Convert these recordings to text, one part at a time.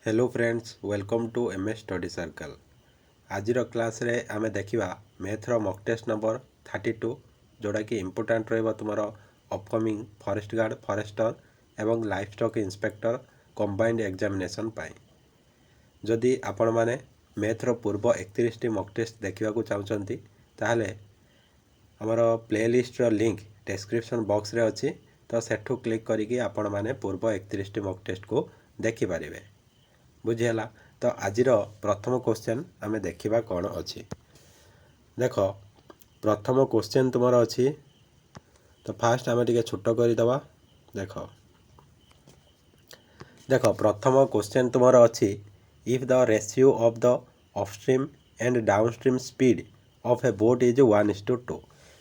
Hello friends welcome to MS study circle. आज class रे आमे देखिबा मैथ्र मॉक टेस्ट नंबर 32 जोड़ा कि इंपोर्टेंट रहबो तुमर अपकमिंग फॉरेस्ट गार्ड फॉरेस्टर एवं life stock inspector combined examination पाई। जदि आपण माने मैथ्र पूर्व 31 टी मॉक टेस्ट देखिबा को चाहउचंती ताहले हमर प्लेलिस्ट रो लिंक डिस्क्रिप्शन बॉक्स रे अछि, तो सेठू क्लिक करिकि आपण माने पूर्व 31 टी मॉक टेस्ट को देखि पारिबे। बुझीगला। तो आज प्रथम क्वेश्चन आमे देखिबा कौन अच्छी। देख प्रथम क्वेश्चन तुमर अच्छी, तो फास्ट आमे टिके छोट करदे। देख देख प्रथम क्वेश्चन तुमर अच्छी, if the ratio of the upstream and downstream speed of a boat is 1:2।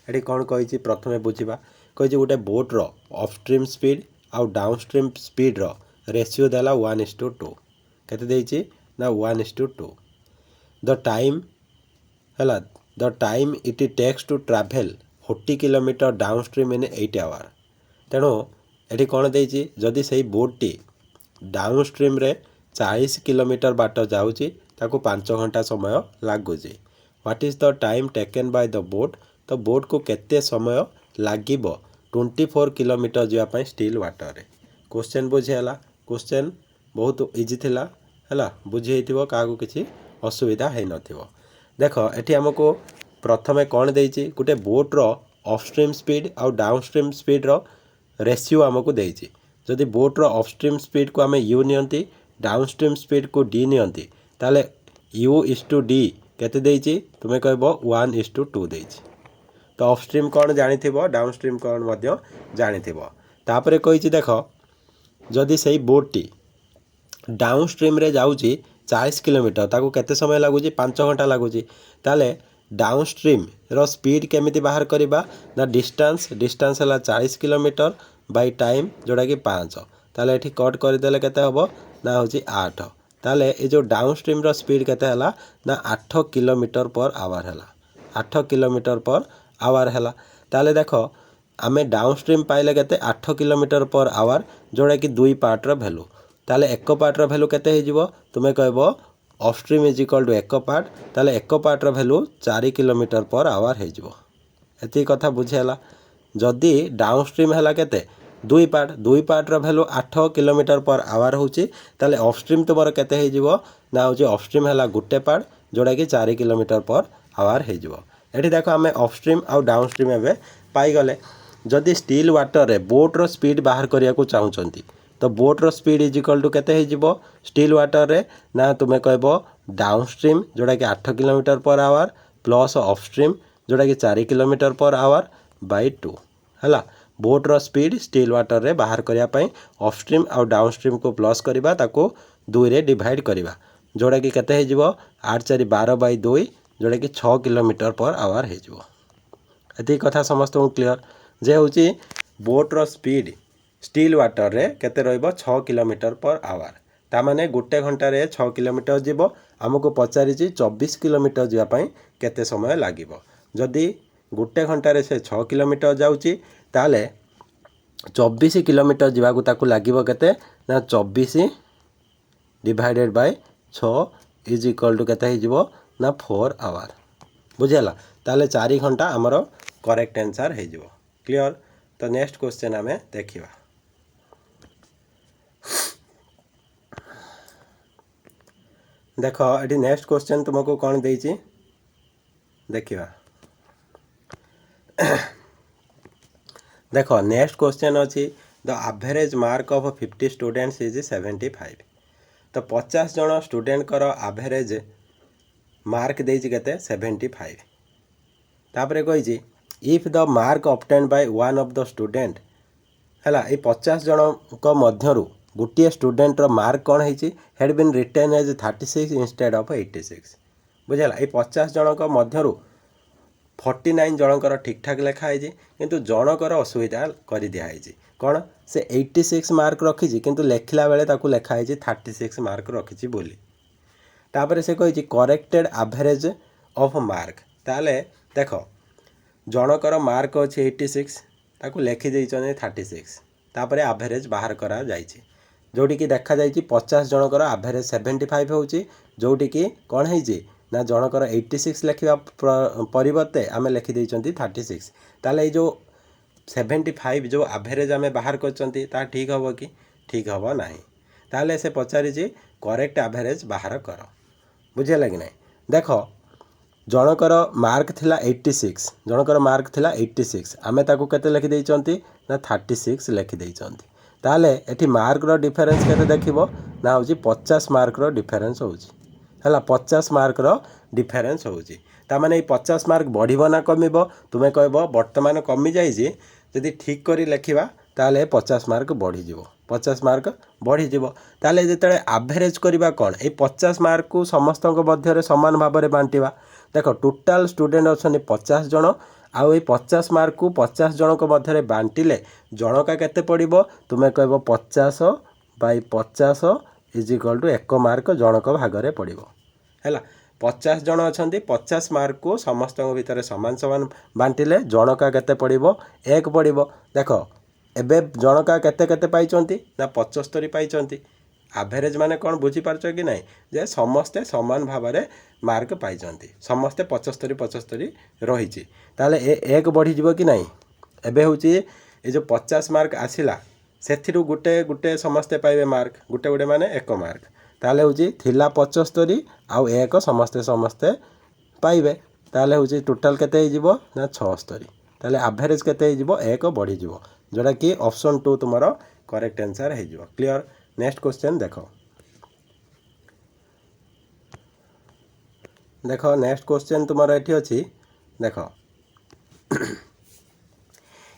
ये कौन कही प्रथम बुझा कही गोटे बोट्र अपस्ट्रीम स्पीड आउ डाउनस्ट्रीम स्पीड रो रेशियो देला 1:2 केते देइछि ना 1:2। द टाइम हैला the time it takes to travel 40 kilometre downstream in 8 hour. तेणु ये कौन देइछि जदि सही बोटटी डाउनस्ट्रीम रे 40 किलोमीटर बाट जाउछि ताकू 5 घंटा समय लागुछि। What is the time taken by the boat. तो बोट को केते समय लागिबो 24 किलोमीटर जावाई स्टिल वाटर रे। क्वेश्चन बुझीगला। क्वेश्चन बहुत इजी थिला हैला, बुझी क्या किसी असुविधा है नथिबो। देख एठी हमको प्रथमे कौन देइछि गोटे बोट्र अपस्ट्रीम स्पीड आउ डाउनस्ट्रीम स्पीड रो रेशियो हमको देइछि। जदि बोट्र अपस्ट्रीम स्पीड को आम यू नियंती डाउनस्ट्रीम स्पीड को डी नियंती ताले U/D केते देइछि तुमे कहबो 1:2 देइछि। तो अपस्ट्रीम कौन जानिथिबो डाउनस्ट्रीम कौन मध्य जानिथिबो। तापरे कहिछि देख जदि सही बोटटी डाउनस्ट्रीम रे जाउछि 40 किलोमीटर ताकू केते समय लगुଛି 5 घंटा लगुଛି। ताले डाउनस्ट्रीम रो स्पीड केमिति बाहर करिबा ना डिस्टेंस हला 40 किलोमीटर बाय टाइम जोड़ा कि 5। ताले एठी कट कर देले केते हबो ना होछि 8। ताले ए जो डाउनस्ट्रीम रो स्पीड केते हला ना 8 किलोमीटर पर आवर हला 8 किलोमीटर पर आवर हला। ताले देखो आमे डाउनस्ट्रीम पाइले केते 8 किलोमीटर पर आवर जोड़ा कि दुई पार्ट रो वैल्यू। ताले एक पार्ट रो वैल्यू केते हे जिवो तुमे कहबो अपस्ट्रीम इज इक्वल टू एक पार्ट। ताले एक पार्ट रो वैल्यू 4 किलोमीटर पर आवर हे जिवो। एती कथा बुझेला। जदि डाउनस्ट्रीम हला केते दुई पार्ट रो वैल्यू 8 किलोमीटर पर आवर होची ताले अपस्ट्रीम तुमर केते हे जिवो ना होची अपस्ट्रीम हला गुटे पार्ट जोड़ा कि 4 किलोमीटर पर आवर हे जिवो। एठी देखो आमे अपस्ट्रीम आउ डाउनस्ट्रीम एबे पाई गले। जदि स्टिल वाटर रे बोट रो स्पीड बाहर करिया को चाहुचंती तो बोट रो स्पीड इज इक्वल टू केते हे जिवो स्टिल वाटर रे ना तुमे कहबो डाउनस्ट्रीम जोड़ा कि 8 kilometre per our plus upstream जोड़ा कि 4 किलोमीटर पर आवर बाय 2 हैला। बोट रो स्पीड स्टिल वाटर रे बाहर करिया पई अपस्ट्रीम आउ डाउनस्ट्रीम को प्लस करिबा ताको 2 रे डिवाइड करिबा जोड़ा कि केते हे जिवो 8 4 12 बाय 2 जोड़ा कि 6 किलोमीटर पर आवर हे जिवो। एती कथा समस्त क्लियर जे होची बोट रो स्पीड स्टिल वाटर रे केते रहइबो 6 किलोमीटर पर आवर। ता माने गोटे घंटा रे 6 किलोमीटर जीवो। हमको पचारि 24 किलोमीटर जीवा पई केते समय लागिबो। जदि गोटे घंटा रे से 6 किलोमीटर जाउची ताले 24 किलोमीटर जीवा को ताकू लागिबो केते ना 24 divided by 6 is equal to केते हे जिवो ना 4 आवर। बुझेला। ताले 4 घंटा हमरो करेक्ट आंसर हे जिवो। क्लियर। तो नेक्स्ट क्वेश्चन हमें देखिबा। देखो ये नेक्स्ट क्वेश्चन तुमको कौन देइछि देखिबा। देखो नेक्स्ट क्वेश्चन अछि the average mark of 50 students is 75। तो 50 जन स्टूडेंट कर एवरेज मार्क देइछि केते 75। तापरे कहिछि if the mark obtain by one of the student हैला ए 50 जन को मध्यरु गोटे स्टूडेंट रो मार्क कौन है had been written as 36 instead of 86। बुझेला। ये 50 जन को मध्यरु 49 जनकर ठीक ठाक लिखाई किंतु जनकर असुविधा कर दिखाई कौन से 86 मार्क रखी किंतु लेखिला बेले ताकू लिखाई 36 मार्क रखी बोली। तापर से कही करेक्टेड एवरेज ऑफ मार्क। ताले देख जनकर मार्क अच्छे 86 ताकू लिखि 36 तापर एवरेज बाहर करा जाइछि। जोटिकी देखा जाइए 50 जनकर आभरेज 75 होची जोटिकी कौन है ना जनकर 86 लिखा परिवर्ते आम लिखिदे 36 ताले जो 75 जो आभरेज आम बाहर कर ठीक हम कि ठीक हम ना ताले से पचारि करेक्ट आभरेज बाहर कर बुझेगा कि नहीं देख जनकर मार्क थिला 86 जनकर मार्क थिला 86 आमे ताकू केते लिखि देइचंती ना 36 लिखि देइचंती ताले एठी मार्क रो डिफरेंस केते देखिबो ना होची 50 मार्क रो डिफरेंस होची हला 50 मार्क रो डिफरेंस होची ता माने 50 मार्क बढ़िबो ना कमिबो तुमे कहबो वर्तमान कमी जाई जे यदि ठीक करी लिखिबा ताले 50 मार्क बढ़ी जिवो 50 मार्क बढ़ी जिवो ताले जेतले एवरेज करबा कोन ए 50 मार्क को समस्तक मध्य समान भाव में बांटिबा देख टोटाल स्टूडेंट अच्छा 50 जन आउ 50 मार्क को 50 जनक मध्य बांटिले जनका केते पड़ो तुम्हें कह 50 by 50 is equal to 1 mark जनक भागरे पड़ो है 50 जन अच्छा 50 मार्क को समस्त भितर सामान सामान बांटिले जनका केते पड़ो 1 पड़ो देख एबे जनका केते केते पाइचंती ना 75 पाइचंती एवरेज माने कौन बुझीपारच कि नहीं जे समस्ते समान भाव में मार्क पाई समस्ते 75 रही ताले एक बढ़ी जीव कि नहीं एबे हूँ ये जो 50 मार्क आसला से गुटे गुटे समस्ते पाइबे मार्क गुटे गुटे माने 1 मार्क ताले हूँ थिला 75 आउ एक समस्ते समस्ते पाइबे ताले हूँ टोटाल केते हो ना 76 ताले एवरेज केते हो 1 बढ़ी जीव जोटा कि ऑप्शन 2 तुमर करेक्ट आंसर हो क्लियर। नेक्स्ट क्वेश्चन देखो देखो नेक्स्ट क्वेश्चन तुमर ये अच्छी देख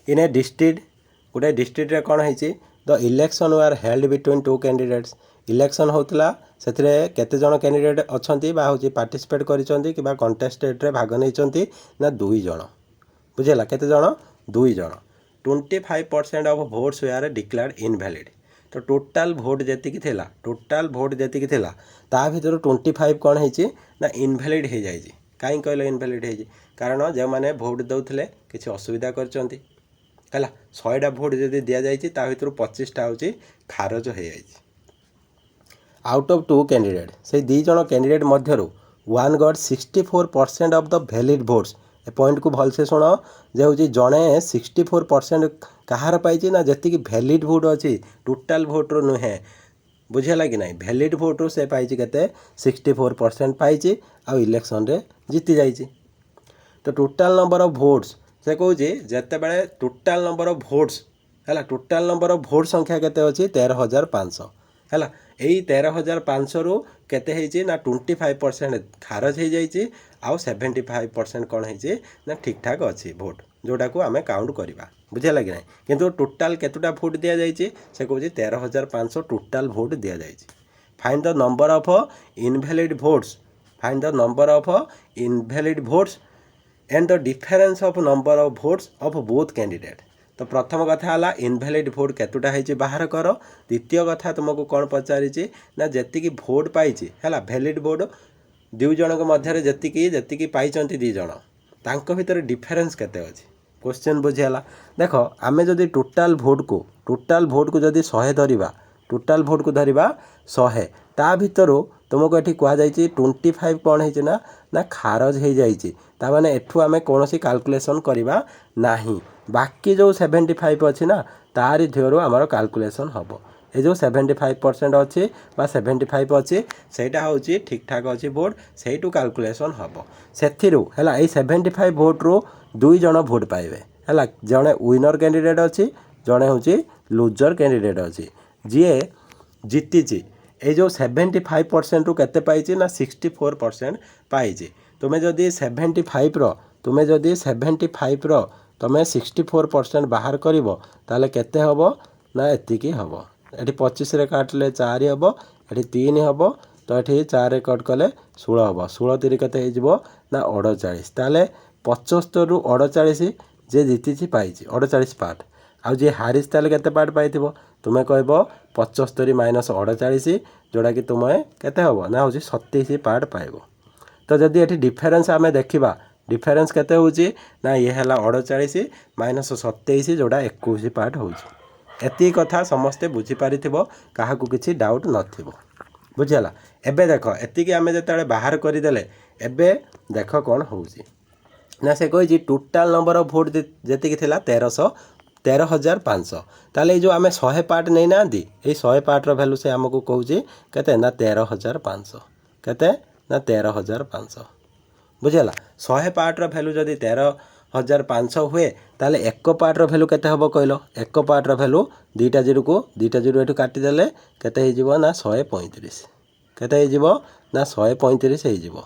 इन ए डिस्ट्रिक्ट गोटे डिस्ट्रिक्ट कौन है the election were held between 2 candidates election होता से केते जन कैंडिडेट अच्छा हूँ पार्टिसिपेट करिसेंती कि कंटेस्टेड रे भाग नहीं ना 2 जन बुझेगा केते जन 2 जन 25% of votes were declared invalid तो टोटाल भोट जी थिला टोटाल भोट जी थिला ता भीतर 25 कौन है ना इनवैलिड हो जाए कहीं कहल इनवैलिड हो कारण जो मैंने भोट दौले किसी असुविधा करचंती है 100टा भोट जब दि जाए ता भीतर 25टा हूँ खारज हो जाए आउट ऑफ 2 कैंडिडेट से 2 जन candidate Madhya one got 64% of the valid votes A point को भलसे शुण जे हूँ जड़े 64% कहार पाई ना जी वैलिड भोट अच्छी टोटाल भोट नुहे बुझेगा कि नहीं वैलिड भोट से पाई के 64% पाई आउ इलेक्शन रे जीति जाइए तो टोटाल नंबर ऑफ वोट्स से कहूँ जिते बड़े टोटाल नंबर ऑफ वोट्स है टोटाल नंबर ऑफ वोट संख्या केते अच्छी 13,500 है यही 13,500 रु केते है ना 25% खारज हो जाए आउ 75% कौन है ना ठीक ठाक अच्छी भोट जोटा को आम काउंट करवा बुझेगा कि नहीं किंतु टोटाल केतुटा भोट दि जाए से कहूँ 13,500 टोटाल भोट दि जाए find the number of invalid votes find the number of invalid votes and the difference of number of votes of both candidate तो प्रथम कथा है इनवैलिड भोट केतुटा है बाहर कर द्वितीय कथा तुमको कौन पचारि ना जी भोट पाई है वैलिड भोट 2 जन मध्य जी पाई 2 जन तांको भीतर डिफरेंस केते अछि क्वेश्चन बुझीगला देख आमे जदि टोटाल भोट को जदि 100 धरिबा टोटाल भोट को धरिबा 100 ता भीतर तुमको ये कहुई 25 कौन है ना खारज हो जाए ताने एठू आम कौन कैलकुलेशन करवा ना बाकी जो 75 अच्छी ना तारी ध्यरू आमर कैलकुलेशन हम ये जो 75% अच्छी 75 अच्छी सेटा हूँ ठीक ठाक अच्छी भोट से कैलकुलेशन हम से है 75 भोट रू 2 जन भोट पाइबे है जड़े विनर कैंडिडेट अच्छी जड़े हूँ लुजर कैंडिडेट अच्छी जी जीति ये जो 75% रू केते पाई ना 64% पाई तुम्हें जदि 75 तुम्हें जदि 75 तुम्हें 64% बाहर करिवो ताले केते हबो ना एतिकी हबो एठी 25 रे काटले 4 हबो एठी 3 हबो तो एठी 4 रे कट कले 16 हबो 16 3 केते हेजिवो ना 38 ताले 75 रु 38 जे जीतिछि पाइछि 38 पार्ट आउ जे हारिस ताले केते पार्ट पाइथिबो तुम्हें कहबो 75 माइनस 38 जोड़ा कि तुम्हें केते हबो ना होछि 27 पार्ट पाइबो तो जदि एठी डिफरेंस आमे देखिबा डिफरेंस केते होछि ना ये हला 38 माइनस 27 जोड़ा 21 पार्ट होछि एति कथा समस्ते बुझीपारि क्या किसी डाउट नथिबो बुझीगला। एबे देख एतिकी आमे जेतेबेले बाहर करदेले एबे देख कौन होउची ना से कही टोटाल नंबर ऑफ वोट जी थिला 13,500 ताले जो आमे 100 पार्ट नहीं ना दी ए 100 पार्टर वैल्यू से आमको कहूँ केते ना 13,500 केते ना 13,500 बुझीगला। 100 पार्टर वैल्यू जदि 13,500 हुए ताले एक पार्टर वैल्यू केते हबो कहलो एक पार्टर वैल्यू दुईटा जीरो एठू काटिदेले केते हो ना 135 केते हो ना 135 हो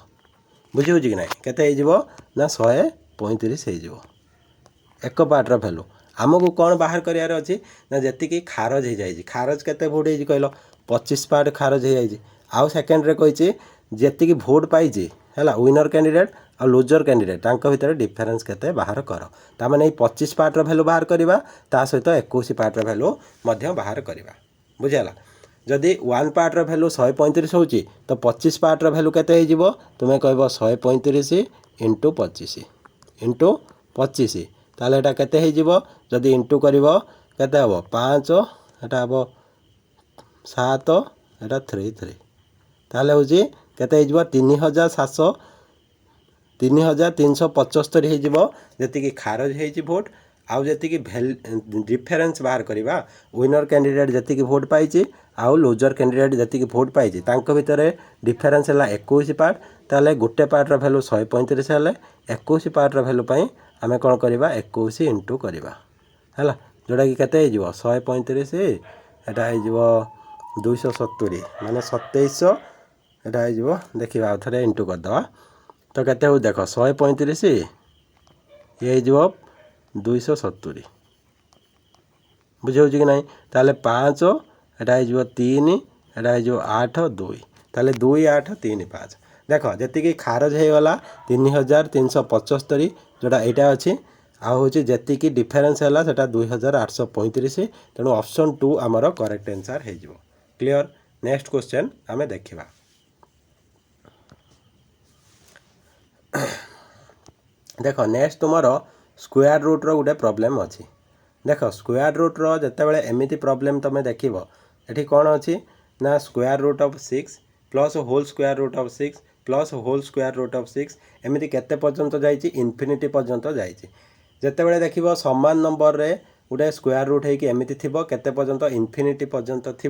बुझी कि ना केते हो ना 135 हो एक पार्टर वैल्यू आमको कौन बाहर करार अच्छी ना जी खारज हो जाए खारज केते भोट हो कहल 25 पार्ट खारज हो जाए आउ सेकेंड कही जी भोट पाई है विनर कैंडिडेट और लूजर कैंडिडेट तांको भितर डिफरेंस केते बाहर कर ताने 25 पार्टर वैल्यू बाहर करवा ता सहित 21 पार्टर वैल्यू बाहर करवा बुझीगला। जदि 1 पार्टर वैल्यू 135 होची तो 25 पार्टर वैल्यू केते हो तुम्हें कहब 135 इंटू 25 ताले एटा केते हो जदि इंटू करिवो केते हबो 5 एटा हबो 7 एटा 3 ताले होची केते हो 3,375 हो जी खारज हो भोट आउ जी डिफरेंस बाहर करवा विनर कैंडिडेट जी भोट पाई आउ लूजर कैंडिडेट जी भोट पाई भितर डिफरेंस है 21 पार्ट ताले गोटे पार्टर वैल्यू 135 हेले 21 पार्टर वैल्यू आमे कौन करवा 21 इंटू करवा है जोटा कि केते हो 135 एटा हो 270 माने 2700 एटा हो देखा आउ थे इंटू करदे तो केते हो देख 135 ये हो 270 बुझे कि ना ताले 5 एटा हो 3 एटा हो 8 2 ताले 2 8 3 5 देख जी खारज हो गला 3,375 जोटा यहाँ अच्छी आउ हूँ जी डिफरेंस है सेटा 2,835 तेणु ऑप्शन 2 आमर करेक्ट आंसर हो क्लियर। नेक्स्ट क्वेश्चन आम देखा देख नेक्स्ट तुम स्क्वायर रूट रो गोटे प्रॉब्लम अच्छी देख स्क्वायर रूट रो जितेबाला एमती प्रॉब्लम तुम देख ये कौन अच्छी ना square root of 6 plus whole square root of 6 plus whole square root of 6 एमती केते पर्यंत जाइए इनफिनिटी पर्यंत जाइए जितेबाला देख समान नंबर रे गोटे स्क्वायर रूट होगी एमती थी केते पर्यंत इनफिनिटी पर्यंत थी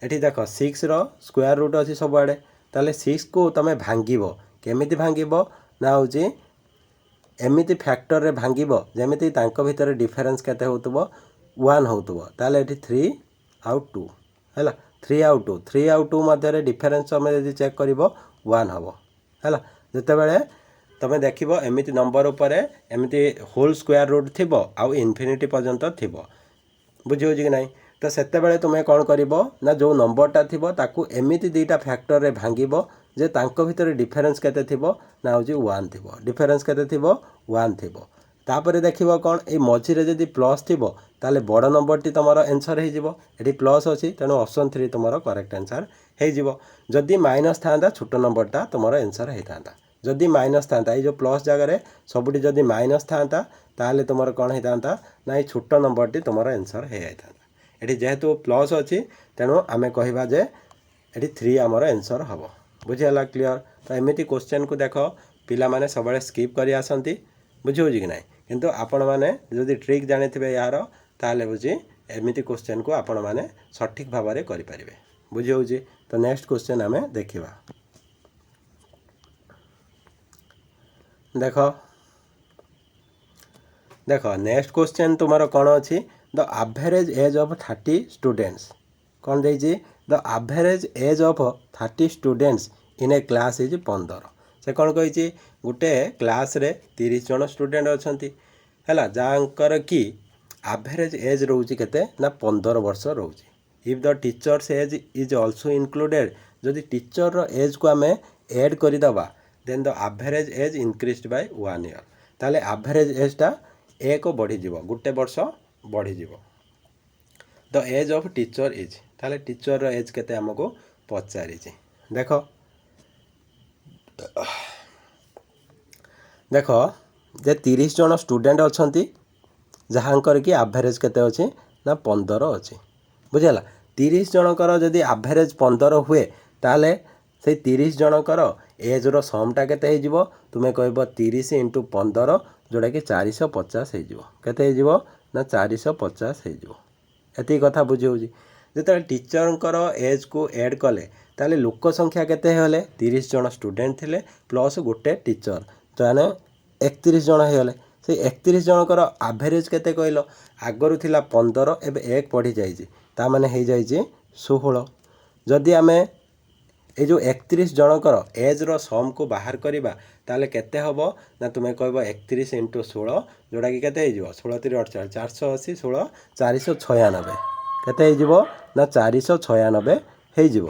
ये देख 6 रो स्क्वायर रूट अच्छी सबुआड़े ताले 6 को तुम भांगिब केमिति भांगिब ना हूँ एमती फैक्टर रे भांगिब जमीती तांको भितर डिफरेंस केते होतबो 1 होतबो ताले एठी 3 आउ 2 हैला 3 आउ 2 मध्य डिफरेंस आम यदि चेक करिवो 1 हबो हैला जेतेबेले तुम देखिबो एमती नंबर उपरे एमती होल स्क्वायर रूट थिबो आउ इनफिनिटी पर्यंत थिबो बुझियो कि नाही तो सेतेबेले तुम कौन करिवो ना जो नंबरटा थिबो ताकू एमती दुईटा फैक्टर रे भांगिबो जे तांको भितर डिफरेंस केते थिबो ना होची 1 थिबो डिफरेंस केते थिबो 1 थिबो तापर देखिबो कौन ए मझिरे जदि प्लस थिबो ताले बड़ नंबरटी तुमर आंसर हो जिवो एठी प्लस अछि तेणु ऑप्शन 3 तुमर करेक्ट आंसर हो जिवो जदि माइनस थांदा छोट नंबरटा तुमर आंसर होता जदि माइनस था ये जो प्लस जगह सबुठी जदि माइनस था ताले तुमर कौन होता ना ये छोट नंबरटी तुमर आंसर हो जाता ये जेहेतु प्लस अच्छी तेणु आम कहवा जे ये 3 आमर आंसर हम बुझीगला क्लियर। तो एमती क्वेश्चन को देख पिला माने सबले स्किप कर आसती बुझे कि ना किंतु आपण मैंने जदि ट्रिक जानी थे यार ताले बुझी एमती क्वेश्चन को आपण मैंने सठिक भाव में करें बुझे। तो नेक्स्ट क्वेश्चन आम देखा देख देख नेक्स्ट क्वेश्चन तुमार कौन अच्छी the average as of 30 students कौन देती the average as of 30 students in A class is 15 से कौन कही गोटे क्लास रे 30 जन स्टूडेंट अच्छा है जहाँकर कि एवरेज एज रोचे केते ना 15 वर्ष रोचे if the teachers age is also included जदि टीचर रो एज को आम एड करदे then the average age increased by 1 year ताले एवरेज एजटा एक बढ़ी गोटे वर्ष बढ़ी the age of teacher is ताले टीचर रो एज केते हमको पचारि देख देख जे 30 जन स्टूडेंट अच्छा जहाँकर कि एवरेज केते अच्छी ନା 15 ଅଛି। ବୁଝିଗଲା। 30 ଜଣଙ୍କର ଯଦି ଆଭରେଜ 15 ହୁଏ ତାହେଲେ ସେଇ 30 ଜଣଙ୍କର ଏଜ୍ର ସମଟା କେତେ ହେଇଯିବ? ତୁମେ କହିବ 30 × 15 ଯେଉଁଟାକି 450 ହେଇଯିବ। କେତେ ହେଇଯିବ? ନା 450 ହେଇଯିବ। ଏତିକି କଥା ବୁଝି ହେଉଛି। ଯେତେବେଳେ ଟିଚରଙ୍କର ଏଜ୍କୁ ଏଡ଼୍ କଲେ ତାହେଲେ ଲୋକ ସଂଖ୍ୟା କେତେ ହେଲେ? 30 ଜଣ ଷ୍ଟୁଡେଣ୍ଟ ଥିଲେ ପ୍ଲସ୍ ଗୋଟେ ଟିଚର, ତାହେଲେ 31 ଜଣ ହେଇଗଲେ। ସେଇ 31 ଜଣଙ୍କର ଆଭରେଜ କେତେ କହିଲ? ଆଗରୁ ଥିଲା 15, ଏବେ 1 ବଢ଼ିଯାଇଛି, ତା ମାନେ ହେଇଯାଇଛି 16। ଯଦି ଆମେ এই ଯେଉଁ 31 ଜଣଙ୍କର ଏଜ୍ର ସମକୁ ବାହାର କରିବା ତାହେଲେ କେତେ ହେବ? ନା ତୁମେ କହିବ 31 × 16 ଯେଉଁଟାକି କେତେ ହେଇଯିବ? 16 × 3 = 48, 480, 16 496। କେତେ ହେଇଯିବ? ନା 496 ହେଇଯିବ।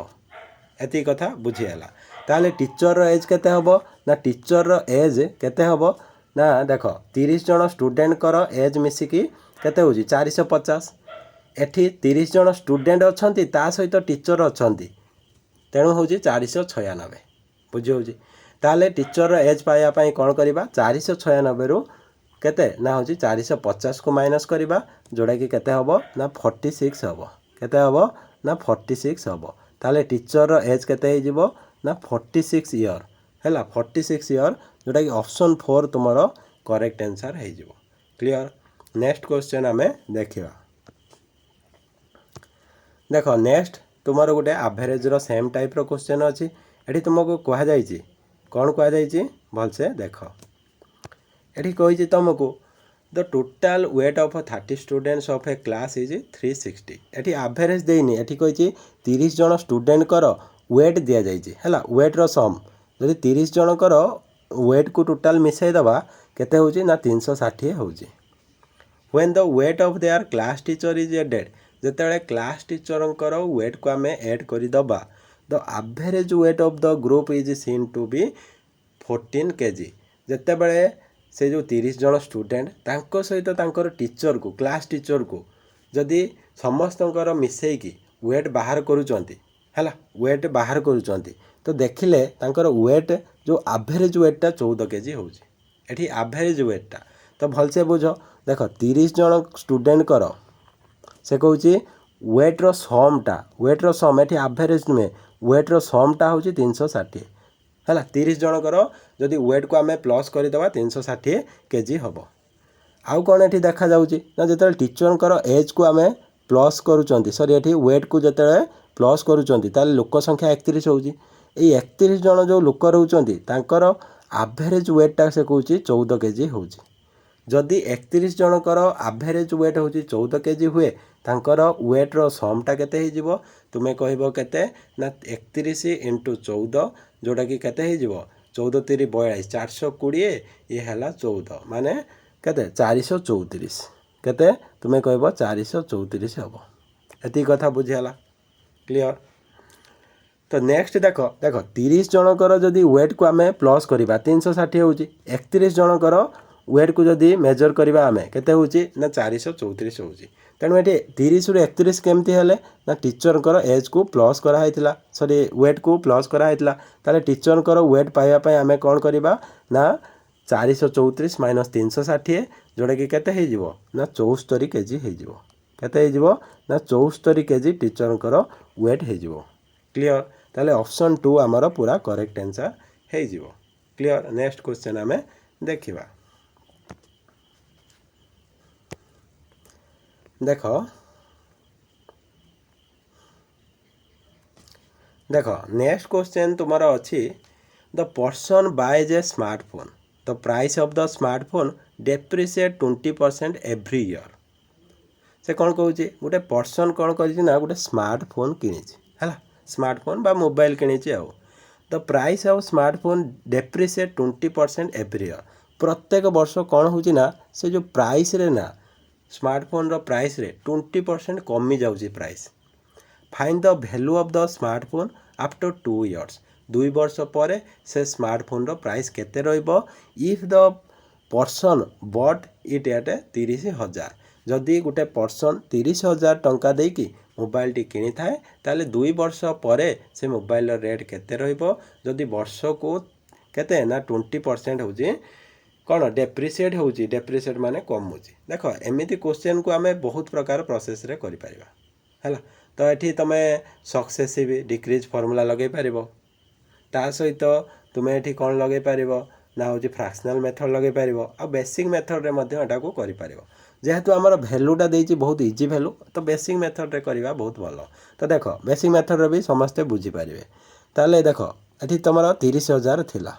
ଏତିକି କଥା ବୁଝିହେଲା। ତାହେଲେ ଟିଚରର ଏଜ୍ କେତେ ହେବ? ନା ଟିଚରର ଏଜ୍ କେତେ ହେବ? ନା ଦେଖ 30 ଜଣ ଷ୍ଟୁଡେଣ୍ଟଙ୍କର ଏଜ୍ ମିଶିକି କେତେ ହେଉଛି? 450। ଏଠି 30 ଜଣ ଷ୍ଟୁଡେଣ୍ଟ ଅଛନ୍ତି, ତା ସହିତ ଟିଚର ଅଛନ୍ତି, ତେଣୁ ହେଉଛି 496। ବୁଝି ହେଉଛି। ତାହେଲେ ଟିଚରର ଏଜ୍ ପାଇବା ପାଇଁ କ'ଣ କରିବା? 496ରୁ କେତେ? ନା ହେଉଛି 450କୁ ମାଇନସ୍ କରିବା, ଯେଉଁଟାକି କେତେ ହେବ? ନା 46 ହେବ। କେତେ ହେବ? ନା 46 ହେବ। ତାହେଲେ ଟିଚରର ଏଜ୍ କେତେ ହେଇଯିବ? ନା 46 ଇୟର୍ ହେଲା। 46 ଇୟର୍, ଯେଉଁଟାକି ଅପସନ୍ 4 ତୁମର କରେକ୍ଟ ଆନ୍ସର୍ ହେଇଯିବ। କ୍ଲିଅର୍। ନେକ୍ସଟ କ୍ୱେଶ୍ଚନ୍ ଆମେ ଦେଖିବା। ଦେଖ ନେକ୍ସଟ ତୁମର ଗୋଟେ ଆଭରେଜର ସେମ୍ ଟାଇପ୍ର କ୍ୱେଶ୍ଚନ୍ ଅଛି। ଏଠି ତୁମକୁ କୁହାଯାଇଛି, କ'ଣ କୁହାଯାଇଛି? ଭଲସେ ଦେଖ। ଏଠି କହିଛି ତୁମକୁ the total weight of 30 students of a class is 360। ଏଠି ଆଭରେଜ ଦେଇନି, ଏଠି କହିଛି 30 ଜଣ ଷ୍ଟୁଡେଣ୍ଟଙ୍କର ୱେଟ୍ ଦିଆଯାଇଛି ହେଲା। ୱେଟ୍ର ସମ୍ ଯଦି 30 ଜଣଙ୍କର ୱେଟ୍କୁ ଟୋଟାଲ ମିଶାଇ ଦେବା କେତେ ହେଉଛି? ନା 360 ହେଉଛି। When the weight of their class teacher is added, ଯେତେବେଳେ କ୍ଲାସ୍ ଟିଚରଙ୍କର ୱେଟ୍କୁ ଆମେ ଏଡ଼୍ କରିଦେବା the average weight of the group is seen to be 14 kg। ଯେତେବେଳେ ସେ ଯେଉଁ 30 ଜଣ ଷ୍ଟୁଡେଣ୍ଟ ତାଙ୍କ ସହିତ ତାଙ୍କର ଟିଚରକୁ, କ୍ଲାସ୍ ଟିଚରକୁ ଯଦି ସମସ୍ତଙ୍କର ମିଶାଇକି ୱେଟ୍ ବାହାର କରୁଛନ୍ତି ହେଲା, ୱେଟ୍ ବାହାର କରୁଛନ୍ତି, ତ ଦେଖିଲେ ତାଙ୍କର ୱେଟ୍ ଯେଉଁ ଆଭରେଜ ୱେଟ୍ଟା 14 kg ହେଉଛି। ଏଠି ଆଭରେଜ ୱେଟ୍ଟା ତ ଭଲସେ ବୁଝ। ଦେଖ 30 ଜଣ ଷ୍ଟୁଡେଣ୍ଟଙ୍କର ସେ କହୁଛି ୱେଟ୍ର ସମଟା, ୱେଟ୍ର ସମ୍, ଏଠି ଆଭରେଜ ନୁହେଁ, ୱେଟ୍ର ସମଟା ହେଉଛି 360 ହେଲା। 30 ଜଣଙ୍କର ଯଦି ୱେଟ୍କୁ ଆମେ ପ୍ଲସ୍ କରିଦେବା 360 kg ହେବ। ଆଉ କ'ଣ ଏଠି ଦେଖାଯାଉଛି? ନା ଯେତେବେଳେ ଟିଚରଙ୍କର ଏଜ୍କୁ ଆମେ ପ୍ଲସ୍ କରୁଛନ୍ତି, ସରି ଏଠି ୱେଟ୍କୁ ଯେତେବେଳେ ପ୍ଲସ୍ କରୁଛନ୍ତି ତାହେଲେ ଲୋକ ସଂଖ୍ୟା 31 ହେଉଛି। ଏଇ 31 ଜଣ ଯେଉଁ ଲୋକ ରହୁଛନ୍ତି ତାଙ୍କର ଆଭରେଜ ୱେଟ୍ଟା ସେ କହୁଛି 14 kg ହେଉଛି। ଯଦି 31 ଜଣଙ୍କର ଆଭରେଜ ୱେଟ୍ ହେଉଛି 14 kg ହୁଏ, ତାଙ୍କର ୱେଟ୍ର ସମଟା କେତେ ହେଇଯିବ? ତୁମେ କହିବ କେତେ? ନା 31 × 14 ଯେଉଁଟାକି କେତେ ହେଇଯିବ? 14 × 3 = 42, 420, ଇଏ ହେଲା 14, ମାନେ କେତେ? 434। କେତେ? ତୁମେ କହିବ 434 ହେବ। ଏତିକି କଥା ବୁଝିହେଲା। କ୍ଲିଅର୍। ତ ନେକ୍ସଟ ଦେଖ 30 ଜଣଙ୍କର ଯଦି ୱେଟ୍କୁ ଆମେ ପ୍ଲସ୍ କରିବା 360 ହେଉଛି। 31 ଜଣଙ୍କର ୱେଟ୍କୁ ଯଦି ମେଜର୍ କରିବା ଆମେ କେତେ ହେଉଛି? ନା 434 ହେଉଛି। ତେଣୁ ଏଠି 30ରୁ 31 କେମିତି ହେଲେ? ନା ଟିଚରଙ୍କର ଏଜ୍କୁ ପ୍ଲସ୍ କରାହେଇଥିଲା, ସରି ୱେଟ୍କୁ ପ୍ଲସ୍ କରାହେଇଥିଲା। ତାହେଲେ ଟିଚରଙ୍କର ୱେଟ୍ ପାଇବା ପାଇଁ ଆମେ କ'ଣ କରିବା? ନା 434 - 360, ଯେଉଁଟାକି କେତେ ହେଇଯିବ? ନା 74 kg ହେଇଯିବ। କେତେ ହେଇଯିବ? ନା 74 kg ଟିଚରଙ୍କର ୱେଟ୍ ହେଇଯିବ। କ୍ଲିଅର୍। ତାହେଲେ ଅପସନ୍ 2 ଆମର ପୁରା କରେକ୍ଟ ଆନ୍ସର୍ ହେଇଯିବ। କ୍ଲିଅର୍। ନେକ୍ସଟ କ୍ୱେଶ୍ଚନ୍ ଆମେ ଦେଖିବା। ଦେଖ ନେକ୍ସଟ କ୍ୱେଶ୍ଚନ୍ ତୁମର ଅଛି the person buys a smartphone, the price of the smartphone depreciate 20% every year. ସେ କ'ଣ କହୁଛି? ଗୋଟେ ପର୍ସନ୍ କ'ଣ କରିଛି? ନା ଗୋଟେ ସ୍ମାର୍ଟଫୋନ୍ କିଣିଛି ହେଲା, ସ୍ମାର୍ଟଫୋନ୍ ବା ମୋବାଇଲ୍ କିଣିଛି। ଆଉ the price of smartphone depreciate 20% every year. ପ୍ରତ୍ୟେକ ବର୍ଷ କ'ଣ ହେଉଛି? ନା ସେ ଯେଉଁ ପ୍ରାଇସ୍ରେ, ନା ସ୍ମାର୍ଟଫୋନ୍ର ପ୍ରାଇସ୍ରେ 20% କମିଯାଉଛି price. Find the value of the smartphone after 2 years। 2 ବର୍ଷ ପରେ ସେ ସ୍ମାର୍ଟଫୋନ୍ର ପ୍ରାଇସ୍ କେତେ ରହିବ? If the person bought it at 30,000। ଯଦି ଗୋଟେ ପର୍ସନ୍ 30,000 ଟଙ୍କା ଦେଇକି ମୋବାଇଲଟି କିଣିଥାଏ ତାହେଲେ 2 ବର୍ଷ ପରେ ସେ ମୋବାଇଲର ରେଟ୍ କେତେ ରହିବ? ଯଦି ବର୍ଷକୁ କେତେ? ନା 20% ହେଉଛି କ'ଣ ଡେପ୍ରିସିଏଟ୍ ହେଉଛି, ଡେପ୍ରିସିଏଟ୍ ମାନେ କମୁଛି। ଦେଖ ଏମିତି କ୍ୱେଶ୍ଚିନ୍କୁ ଆମେ ବହୁତ ପ୍ରକାର ପ୍ରୋସେସ୍ରେ କରିପାରିବା ହେଲା। ତ ଏଠି ତୁମେ ସକ୍ସେସିଭ୍ ଡିକ୍ରିଜ୍ ଫର୍ମୁଲା ଲଗାଇ ପାରିବ। ତା ସହିତ ତୁମେ ଏଠି କ'ଣ ଲଗାଇ ପାରିବ ନା ହେଉଛି ଫ୍ରାକ୍ସନାଲ୍ ମେଥଡ଼ ଲଗାଇ ପାରିବ, ଆଉ ବେସିକ୍ ମେଥଡ଼ରେ ମଧ୍ୟ ଏଟାକୁ କରିପାରିବ। ଯେହେତୁ ଆମର ଭ୍ୟାଲୁଟା ଦେଇଛି ବହୁତ ଇଜି ଭ୍ୟାଲୁ, ତ ବେସିକ୍ ମେଥଡ଼ରେ କରିବା ବହୁତ ଭଲ। ତ ଦେଖ ବେସିକ୍ ମେଥଡ଼ରେ ବି ସମସ୍ତେ ବୁଝିପାରିବେ। ତାହେଲେ ଦେଖ ଏଠି ତୁମର 30,000 ଥିଲା,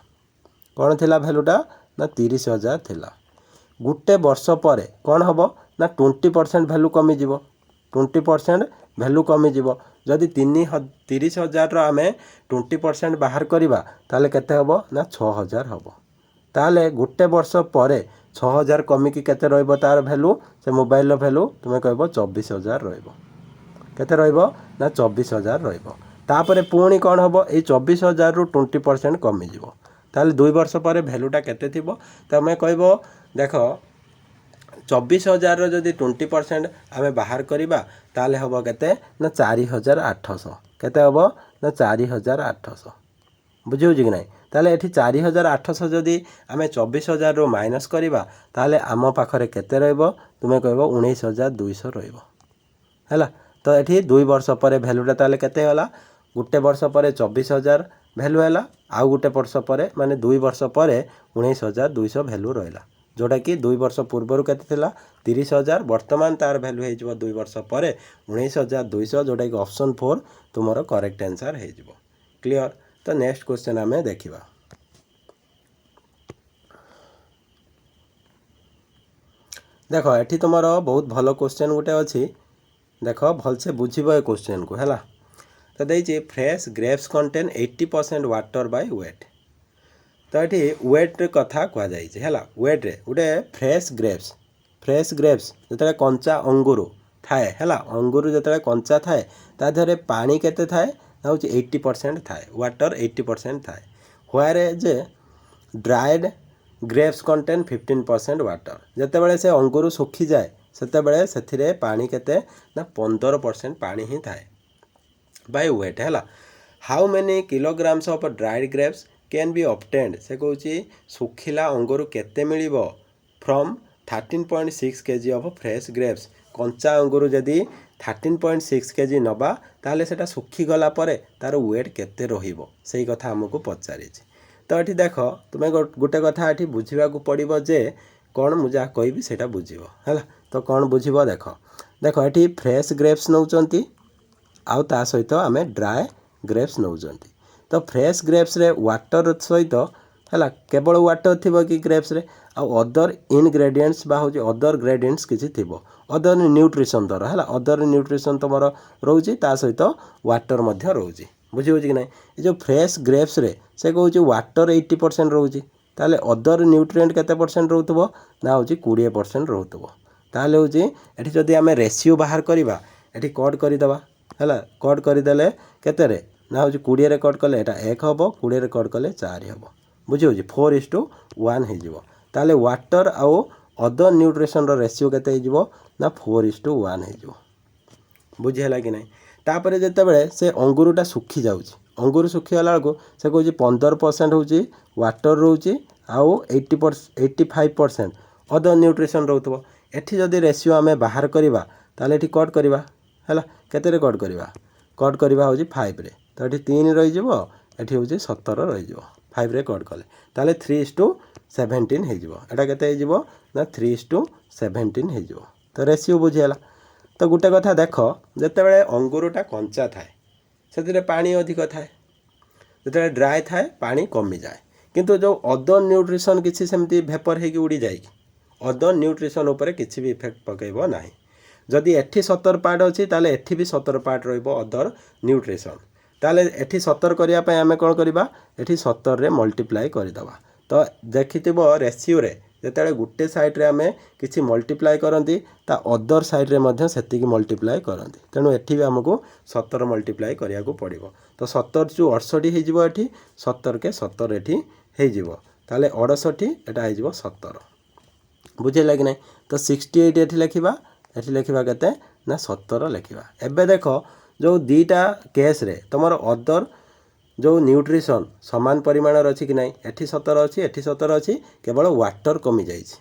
କ'ଣ ଥିଲା ଭ୍ୟାଲୁଟା ନା 30,000 ଥିଲା। ଗୋଟେ ବର୍ଷ ପରେ କ'ଣ ହେବ ନା 20% ଭ୍ୟାଲୁ କମିଯିବ, 20% ଭ୍ୟାଲୁ କମିଯିବ। ଯଦି 30,000ର ଆମେ 20% ବାହାର କରିବା ତାହେଲେ କେତେ ହେବ ନା 6,000 ହେବ। ତାହେଲେ ଗୋଟେ ବର୍ଷ ପରେ 6,000 କମିକି କେତେ ରହିବ ତା'ର ଭ୍ୟାଲୁ, ସେ ମୋବାଇଲର ଭ୍ୟାଲୁ ତୁମେ କହିବ 24,000 ରହିବ। କେତେ ରହିବ ନା 24,000 ରହିବ। ତାପରେ ପୁଣି କ'ଣ ହେବ, ଏଇ 24,000ରୁ 20% କମିଯିବ। ତାହେଲେ 2 ବର୍ଷ ପରେ ଭ୍ୟାଲୁଟା କେତେ ଥିବ ତୁମେ କହିବ, ଦେଖ 24,000ର ଯଦି 20% ଆମେ ବାହାର କରିବା ତାହେଲେ ହେବ କେତେ ନା 4,800। କେତେ ହେବ ନା 4,800। ବୁଝିହେଉଛି କି ନାହିଁ? ତାହେଲେ ଏଠି 4,800 ଯଦି ଆମେ 24,000ରୁ ମାଇନସ୍ କରିବା ତାହେଲେ ଆମ ପାଖରେ କେତେ ରହିବ, ତୁମେ କହିବ 19,200 ରହିବ ହେଲା। ତ ଏଠି 2 ବର୍ଷ ପରେ ଭ୍ୟାଲୁଟା ତାହେଲେ କେତେ ହେଲା, ଗୋଟେ ବର୍ଷ ପରେ 24,000 ଭ୍ୟାଲୁ ହେଲା, ଆଉ ଗୋଟେ ବର୍ଷ ପରେ ମାନେ 2 ବର୍ଷ ପରେ 19,200 ଭ୍ୟାଲୁ ରହିଲା। ଯେଉଁଟାକି 2 ବର୍ଷ ପୂର୍ବରୁ କେତେ ଥିଲା 30,000, ବର୍ତ୍ତମାନ ତା'ର ଭ୍ୟାଲୁ ହେଇଯିବ 2 ବର୍ଷ ପରେ 19,200, ଯେଉଁଟାକି ଅପସନ୍ 4 ତୁମର କରେକ୍ଟ ଆନ୍ସର୍ ହେଇଯିବ। କ୍ଲିଅର? ତ ନେକ୍ସଟ କ୍ୱେଶ୍ଚନ୍ ଆମେ ଦେଖିବା। ଦେଖ ଏଠି ତୁମର ବହୁତ ଭଲ କ୍ୱେଶ୍ଚନ୍ ଗୋଟେ ଅଛି, ଦେଖ ଭଲସେ ବୁଝିବ ଏ କ୍ୱେଶ୍ଚନ୍କୁ ହେଲା। ତ ଦେଇଛି fresh grapes contain 80% water by weight. ତ ଏଠି ୱେଟ୍ କଥା କୁହାଯାଇଛି ହେଲା। ୱେଟ୍ରେ ଗୋଟେ ଫ୍ରେଶ୍ ଗ୍ରେପ୍ସ ଯେତେବେଳେ କଞ୍ଚା ଅଙ୍ଗୁର ଥାଏ ହେଲା, ଅଙ୍ଗୁର ଯେତେବେଳେ କଞ୍ଚା ଥାଏ ତା ଦେହରେ ପାଣି କେତେ ଥାଏ ନା ହେଉଛି 80% ଥାଏ, ୱାଟର 80% ଥାଏ। ହ୍ୱେର୍ ଯେ ଡ୍ରାଏଡ଼୍ ଗ୍ରେପ୍ସ କଣ୍ଟେନ୍ 15% ୱାଟର। ଯେତେବେଳେ ସେ ଅଙ୍ଗୁର ଶୁଖିଯାଏ ସେତେବେଳେ ସେଥିରେ ପାଣି କେତେ ନା 15% ପାଣି ହିଁ ଥାଏ ବାଇ ୱେଟ୍ ହେଲା। How many kilograms of dried grapes can be obtained. ସେ କହୁଛି ଶୁଖିଲା ଅଙ୍ଗୁର କେତେ ମିଳିବ from 13.6 kg of fresh grapes. କଞ୍ଚା ଅଙ୍ଗୁର ଯଦି 13.6 kg ନେବା ତାହେଲେ ସେଇଟା ଶୁଖିଗଲା ପରେ ତା'ର ୱେଟ୍ କେତେ ରହିବ, ସେଇ କଥା ଆମକୁ ପଚାରିଛି। ତ ଏଠି ଦେଖ ତୁମେ ଗୋଟେ କଥା ଏଠି ବୁଝିବାକୁ ପଡ଼ିବ ଯେ କ'ଣ ମୁଁ ଯାହା କହିବି ସେଇଟା ବୁଝିବ ହେଲା। ତ କ'ଣ ବୁଝିବ ଦେଖ ଏଠି ଫ୍ରେଶ୍ ଗ୍ରେପ୍ସ ନେଉଛନ୍ତି ଆଉ ତା ସହିତ ଆମେ ଡ୍ରାଏ ଗ୍ରେପ୍ସ ନେଉଛନ୍ତି। ତ ଫ୍ରେଶ୍ ଗ୍ରେପ୍ସରେ ୱାଟର ସହିତ ହେଲା, କେବଳ ୱାଟର ଥିବ କି ଗ୍ରେପ୍ସରେ, ଆଉ ଅଦର ଇନଗ୍ରେଡ଼ିଏଣ୍ଟସ୍ ବା ହେଉଛି ଅଦର ଗ୍ରେଡ଼ିଏଣ୍ଟସ୍ କିଛି ଥିବ, ଅଦର ନ୍ୟୁଟ୍ରିସନ୍ ଧର ହେଲା, ଅଦର ନ୍ୟୁଟ୍ରିସନ୍ ତୁମର ରହୁଛି, ତା ସହିତ ୱାଟର ମଧ୍ୟ ରହୁଛି। ବୁଝିହେଉଛି କି ନାହିଁ? ଏ ଯେଉଁ ଫ୍ରେଶ୍ ଗ୍ରେପ୍ସରେ ସେ କହୁଛି ୱାଟର 80% ରହୁଛି, ତାହେଲେ ଅଦର ନ୍ୟୁଟ୍ରିଏଣ୍ଟ କେତେ ପରସେଣ୍ଟ ରହୁଥିବ ନା ହେଉଛି 20% ରହୁଥିବ। ତାହେଲେ ହେଉଛି ଏଠି ଯଦି ଆମେ ରେସିଓ ବାହାର କରିବା, ଏଠି କଟ୍ କରିଦେବା ହେଲା। କଟ୍ କରିଦେଲେ କେତେରେ ନା ହେଉଛି 20ରେ କଟ୍ କଲେ ଏଇଟା 1 ହେବ, 20ରେ କଟ୍ କଲେ 4 ହେବ। ବୁଝିହେଉଛି? 4:1 ହେଇଯିବ। ତାହେଲେ ୱାଟର ଆଉ ଅଦର ନ୍ୟୁଟ୍ରିସନ୍ର ରେସିଓ କେତେ ହେଇଯିବ ନା 4:1 ହେଇଯିବ। ବୁଝିହେଲା କି ନାହିଁ? ତାପରେ ଯେତେବେଳେ ସେ ଅଙ୍ଗୁରଟା ଶୁଖିଯାଉଛି, ଅଙ୍ଗୁର ଶୁଖିଗଲା ବେଳକୁ ସେ କହୁଛି 15% ହେଉଛି ୱାଟର ରହୁଛି ଆଉ 85% ଅଦର ନ୍ୟୁଟ୍ରିସନ୍ ରହୁଥିବ। ଏଠି ଯଦି ରେସିଓ ଆମେ ବାହାର କରିବା ତାହେଲେ ଏଠି କଟ୍ କରିବା ହେଲା। କେତେରେ କଟ୍ କରିବା? କଟ୍ କରିବା ହେଉଛି 5ରେ। ତ ଏଠି 3 ରହିଯିବ, ଏଠି ହେଉଛି 17 ରହିଯିବ। 5ରେ କଟ୍ କଲେ ତାହେଲେ 3:17 ହେଇଯିବ। ଏଇଟା କେତେ ହେଇଯିବ ନା 3:17 ହେଇଯିବ। ତ ରେସିଓ ବୁଝିହେଲା। ତ ଗୋଟେ କଥା ଦେଖ, ଯେତେବେଳେ ଅଙ୍ଗୁରଟା କଞ୍ଚା ଥାଏ ସେଥିରେ ପାଣି ଅଧିକ ଥାଏ, ଯେତେବେଳେ ଡ୍ରାଏ ଥାଏ ପାଣି କମିଯାଏ। କିନ୍ତୁ ଯେଉଁ ଅଦର ନ୍ୟୁଟ୍ରିସନ୍ କିଛି ସେମିତି ଭେପର ହେଇକି ଉଡ଼ିଯାଏ କି, ଅଦର ନ୍ୟୁଟ୍ରିସନ୍ ଉପରେ କିଛି ବି ଇଫେକ୍ଟ ପକାଇବ ନାହିଁ। ଯଦି ଏଠି 17 ପାର୍ଟ ଅଛି ତାହେଲେ ଏଠି ବି 17 ପାର୍ଟ ରହିବ ଅଦର ନ୍ୟୁଟ୍ରିସନ୍। ତାହେଲେ ଏଠି 17 କରିବା ପାଇଁ ଆମେ କ'ଣ କରିବା, ଏଠି 17ରେ ମଲ୍ଟିପ୍ଲାଏ କରିଦେବା। ତ ଦେଖିଥିବ ରେସିଓରେ ଯେତେବେଳେ ଗୋଟେ ସାଇଡ଼୍ରେ ଆମେ କିଛି ମଲ୍ଟିପ୍ଲାଏ କରନ୍ତି ତା ଅଦର ସାଇଡ଼୍ରେ ମଧ୍ୟ ସେତିକି ମଲ୍ଟିପ୍ଲାଏ କରନ୍ତି। ତେଣୁ ଏଠି ବି ଆମକୁ 17 ମଲ୍ଟିପ୍ଲାଏ କରିବାକୁ ପଡ଼ିବ। ତ 17×68 ହେଇଯିବ, ଏଠି 17×17 ଏଠି ହେଇଯିବ। ତାହେଲେ 68, ଏଟା ହେଇଯିବ 17। ବୁଝିଲା କି ନାହିଁ? ତ 68 ଏଠି ଲେଖିବା, ଏଠି ଲେଖିବା କେତେ ନା 17 ଲେଖିବା। ଏବେ ଦେଖ ଯେଉଁ ଦୁଇଟା କେସ୍ରେ ତୁମର ଅଦର जो न्यूट्रिशन समान परिमाण अच्छी कि ना एटी 17 अच्छी एटी 17 अच्छी केवल वाटर कमी जाइए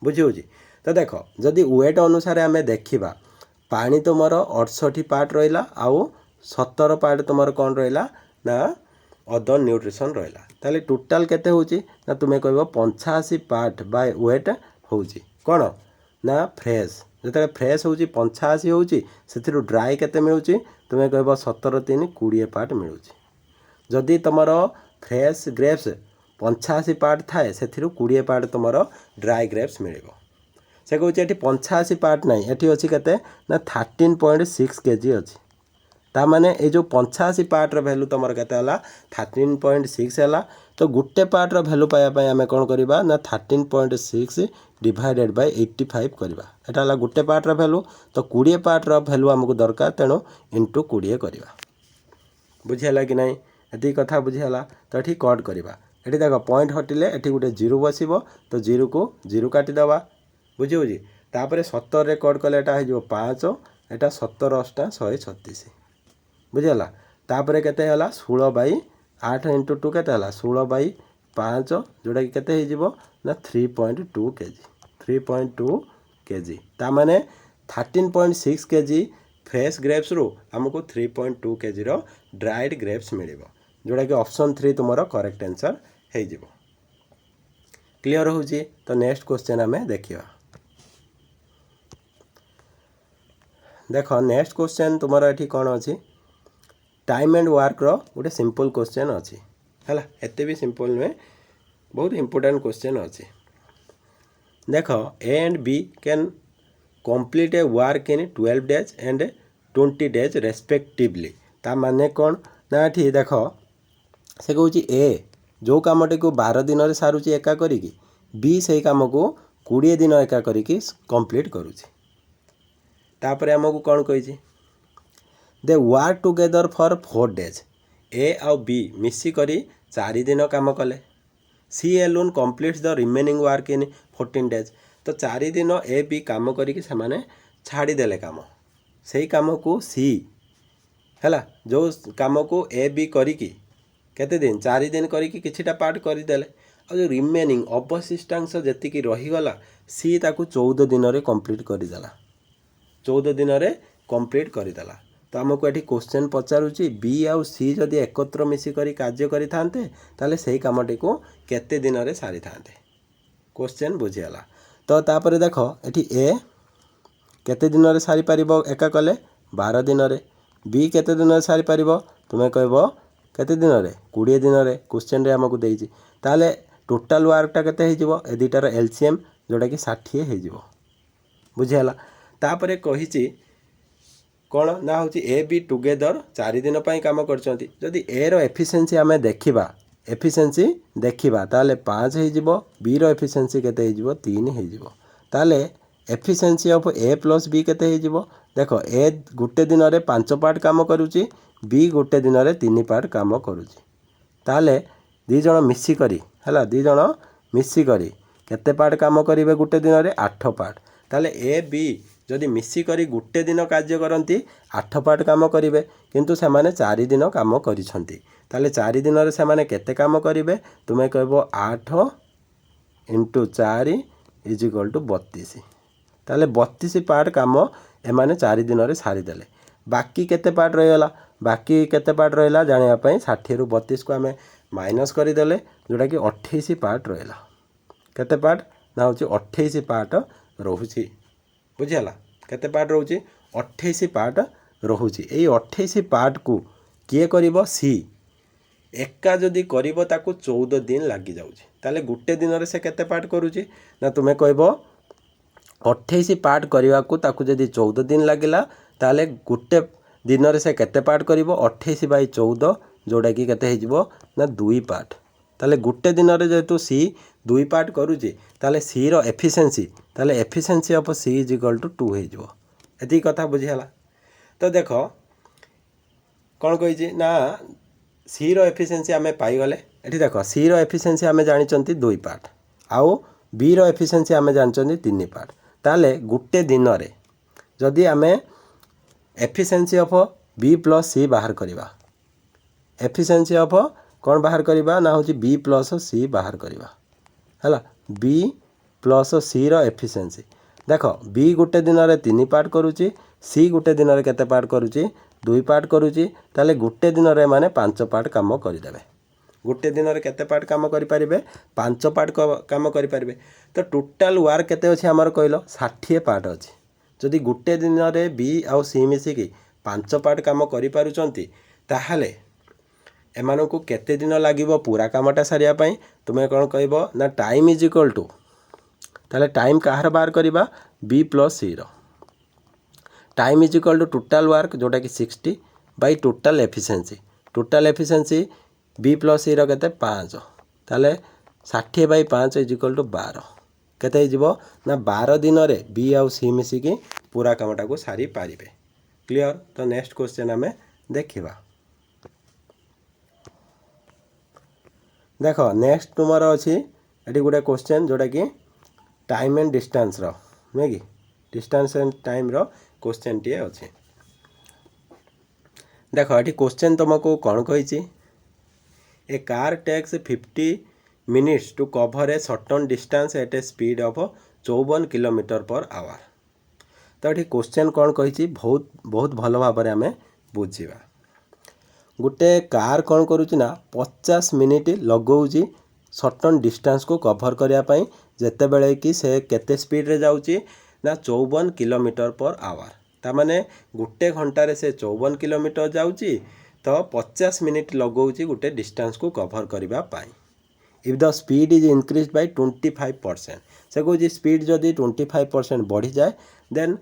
बुझी होची। तो देख जदि वेट अनुसार आम देखा पानी तुमर 68 पार्ट रहा आउ 17 पार्ट तुमर कौन रहा ना अदर न्यूट्रिशन रहा ताले टोटाल केते होची ना तुम्हें कहब 85 पार्ट बाय वेट होची कौन ना फ्रेश जो फ्रेश होची 85 होची से ड्राई केते मिलूची तुम्हें कहब 17 3 20 पार्ट मिलूची। जदि तुमर फ्रेश ग्रेप्स 85 पार्ट थाए से 20 पार्ट तुमर ड्राई ग्रेप्स मिल से कहूँ ये 85 पार्ट ना ये अच्छी के ना 13.6 kg अच्छी ताने ये जो 85 पार्टर भैल्यू तुम के 13.6 है तो गोटे पार्टर भैल्यू पाइबापी आम कौन करवा ना 13.6 डिवाइडेड बाय 85 करवा एटा गोटे पार्टर भैल्यू तो 20 पार्टर भैल्यू आमको दरकार तेणु इंटू 20 करवा बुझीगला कि नहीं ये कथा बुझीगला तो ये कट करवा ये देख पॉइंट हटिले ये गोटे जीरो बस तो जीरो को जीरो काटिदेवा बुझी हो तापर 17 रे कट कले एटा हो 5 एटा 17 8 136 बुझीगला तापर केते हला 16 बाई 8 इंटू 2 केते हला 16 बाई 5 जोटा कि केते हो ना 3.2 kg 3.2 kg तामाने 13.6 kg fresh grapes रू आमको 3.2 kg रो ड्राइड ग्रेप्स मिलिबो जोटा कि ऑप्शन 3 तुमरो करेक्ट आंसर हो जिवो। क्लियर होउची तो नेक्स्ट क्वेश्चन हमें देखिया देख नेक्स्ट क्वेश्चन तुमरो एठी कोन अछि टाइम एंड वर्क रो गोटे सिंपल क्वेश्चन अच्छी है एते भी सिंपल नुहे बहुत इंपोर्टेंट क्वेश्चन अच्छी देख A and B can complete a work in 12 days and 20 days respectively ता माने कौन ना ये देख से कहूँ ए जो कमटी को 12 दिन में सारूँ एका करी बी से कम को 20 दिन एका करी कंप्लीट करुँची तापर आमको कौन कही they work together for 4 days A आउ बी मिसिकरी 4 दिन काम कले C alone completes the remaining work in 14 days तो 4 दिन ए बी काम करिकी से छाड़ीदेले काम से काम को सी है जो काम को ए बी करिकी केते दिन 4 दिन करिकी किछिटा पार्ट करदेले और जो रिमेनिंग अवशिष्टांश जी रहीगला सी ताकू 14 दिन में कंप्लीट करदेला 14 दिन में कंप्लीट करदेला तो आमको ये क्वेश्चन पचारुची बी आउ सी जदि एकत्र मिसिकरी कार्य करिथान्ते ताले सेही कामटी को केते दिन में सारी थान्ते क्वेश्चन बुझीगला। तो तापर देख ये ए केते दिन में सारी पारिबो एका कले 12 दिन में बी केते दिन में सारी पारिबो तुम्हें कहबो केते दिन में 20 दिन में क्वेश्चन रे हमको देइछि ताले टोटाल वर्कटा केते हे जिवो ए दुटार एलसीएम जोटा कि 60 हे जिवो बुझीगला। तापर कहिछि कौन ना हूँ ए बी टुगेदर 4 दिन पर कम करदी ए रो एफिशिएंसी आम देखा एफिशिएंसी देखा ताले 5 हो बी रो एफिशिएंसी केते हो 3 हो ताले efficiency of A plus B केते हो देख ए गोटे दिन में 5 पार्ट काम करुच्ची बी गोटे दिन में 3 पार्ट काम करुच्ची ताले दीज मिसिकरी है दीज मिसिकरी केते पार्ट काम करेंगे गोटे दिन में 8 पार्ट ताले ए बी जदि मिसिकरी गोटे दिन कार्य करती 8 पार्ट काम करेंगे किंतु से माने 4 दिन काम करिसेंती ताले 4 दिन में से केते काम करेंगे तुम्हें कहबो 8 इंटू 4 इज इक्वल टू 32 ताले 32 पार्ट काम एमाने 4 दिन में सारीदेले बाकी केते पार्ट रहीगला बाकी केते पार्ट रहा जानापी 60 रु 32 को आम माइनस करदेले जोटा कि 28 पार्ट रहा केते पार्ट ना हूँ 28 पार्ट रोची बुझीगला केते पार्ट रोचे 28 पार्ट रोचे यही 28 पार्ट को किए करिबो सी एका जदि करिबो ताकू 14 दिन लगी जाउची ताले गोटे दिन में से केते पार्ट करूची ना तुम्हें कहबो 28 पार्ट करने को ताकू जदि 14 दिन लगिला ताले गोटे दिन में से केते पार्ट करिबो 28 बाई 14 जोड़ा कि केते हेजिबो ना 2 पार्ट ताले गोटे दिन में जेहेतु सी 2 पार्ट करुचे ताले सी रो एफिशिएंसी ताले efficiency of C is equal to 2 हो जिवो एती कथा बुझीगला। तो देख कौन कही ना सी रो एफिशिएंसी आम पाईगले ये देख सी रो एफिशिएंसी आम जानी 2 पार्ट आउ बी रो एफिशिएंसी आम जानी 3 पार्ट ताले गोटे दिन में जदि आम एफिशिएंसी ऑफ बी प्लस सी बाहर करवा एफिशिएंसी ऑफ कौन बाहर करवा ना हूँ बी प्लस सी बाहर करवा है बी प्लस सी रो एफिशिएंसी देख बी गोटे दिन में 3 पार्ट करुच्ची सी गोटे दिन में केते पार्ट करुच्ची 2 पार्ट करुच्ची ताले गोटे दिन में माने 5 पार्ट काम करदेवे गोटे दिन में केते पार्ट काम करें 5 पार्ट काम करें तो टोटाल वर्क केते अच्छे आमर कहल 60 पार्ट अच्छी जदि गोटे दिन में बी आउ सी मिसिकी 5 पार्ट काम करें ताहले एमान को केते दिन लगे पूरा कामटा सारिया पाई तुम्हें कौन कह ना टाइम इज इक्वल टू ताले टाइम कहार बाहर करवा बी प्लस सी रो time is equal to total work जोटा कि 60 by total efficiency B plus C रो केते 5 ताले 60 बाई 5 इज इक्वल टू 12 केते हो ना 12 दिन में बी आउ सी मिसिकी पूरा कामटा को सारी पारे क्लियर। तो नेक्स्ट क्वेश्चन आम देखा देख नेक्स्ट तुमर अच्छी ये गोटे क्वेश्चन जोटा कि टाइम एंड डिस्टेंस रो नुहे कि डिस्टेंस एंड टाइम रो क्वेश्चन टी अच्छे देख ये क्वेश्चन तुमको कौन कही a car takes 50 minutes to cover a certain distance at a speed of 54 kilometre per hour तो ये क्वेश्चन कौन कही बहुत बहुत भल भाव आम बुझा गोटे कार कौन करुच्ची ना 50 मिनिट लगौची सर्टन डिस्टेंस को कवर करने जिते बड़े कि से केते स्पीड रे जाऊँगी ना 54 किलोमीटर पर आवर तामाने गोटे घंटारे से 54 किलोमीटर जाऊँगी तो 50 मिनिट लगौची गोटे डिस्टेंस को कवर करने if the speed is increase by 25% से कौन स्पीड जदि 25% बढ़ी जाए then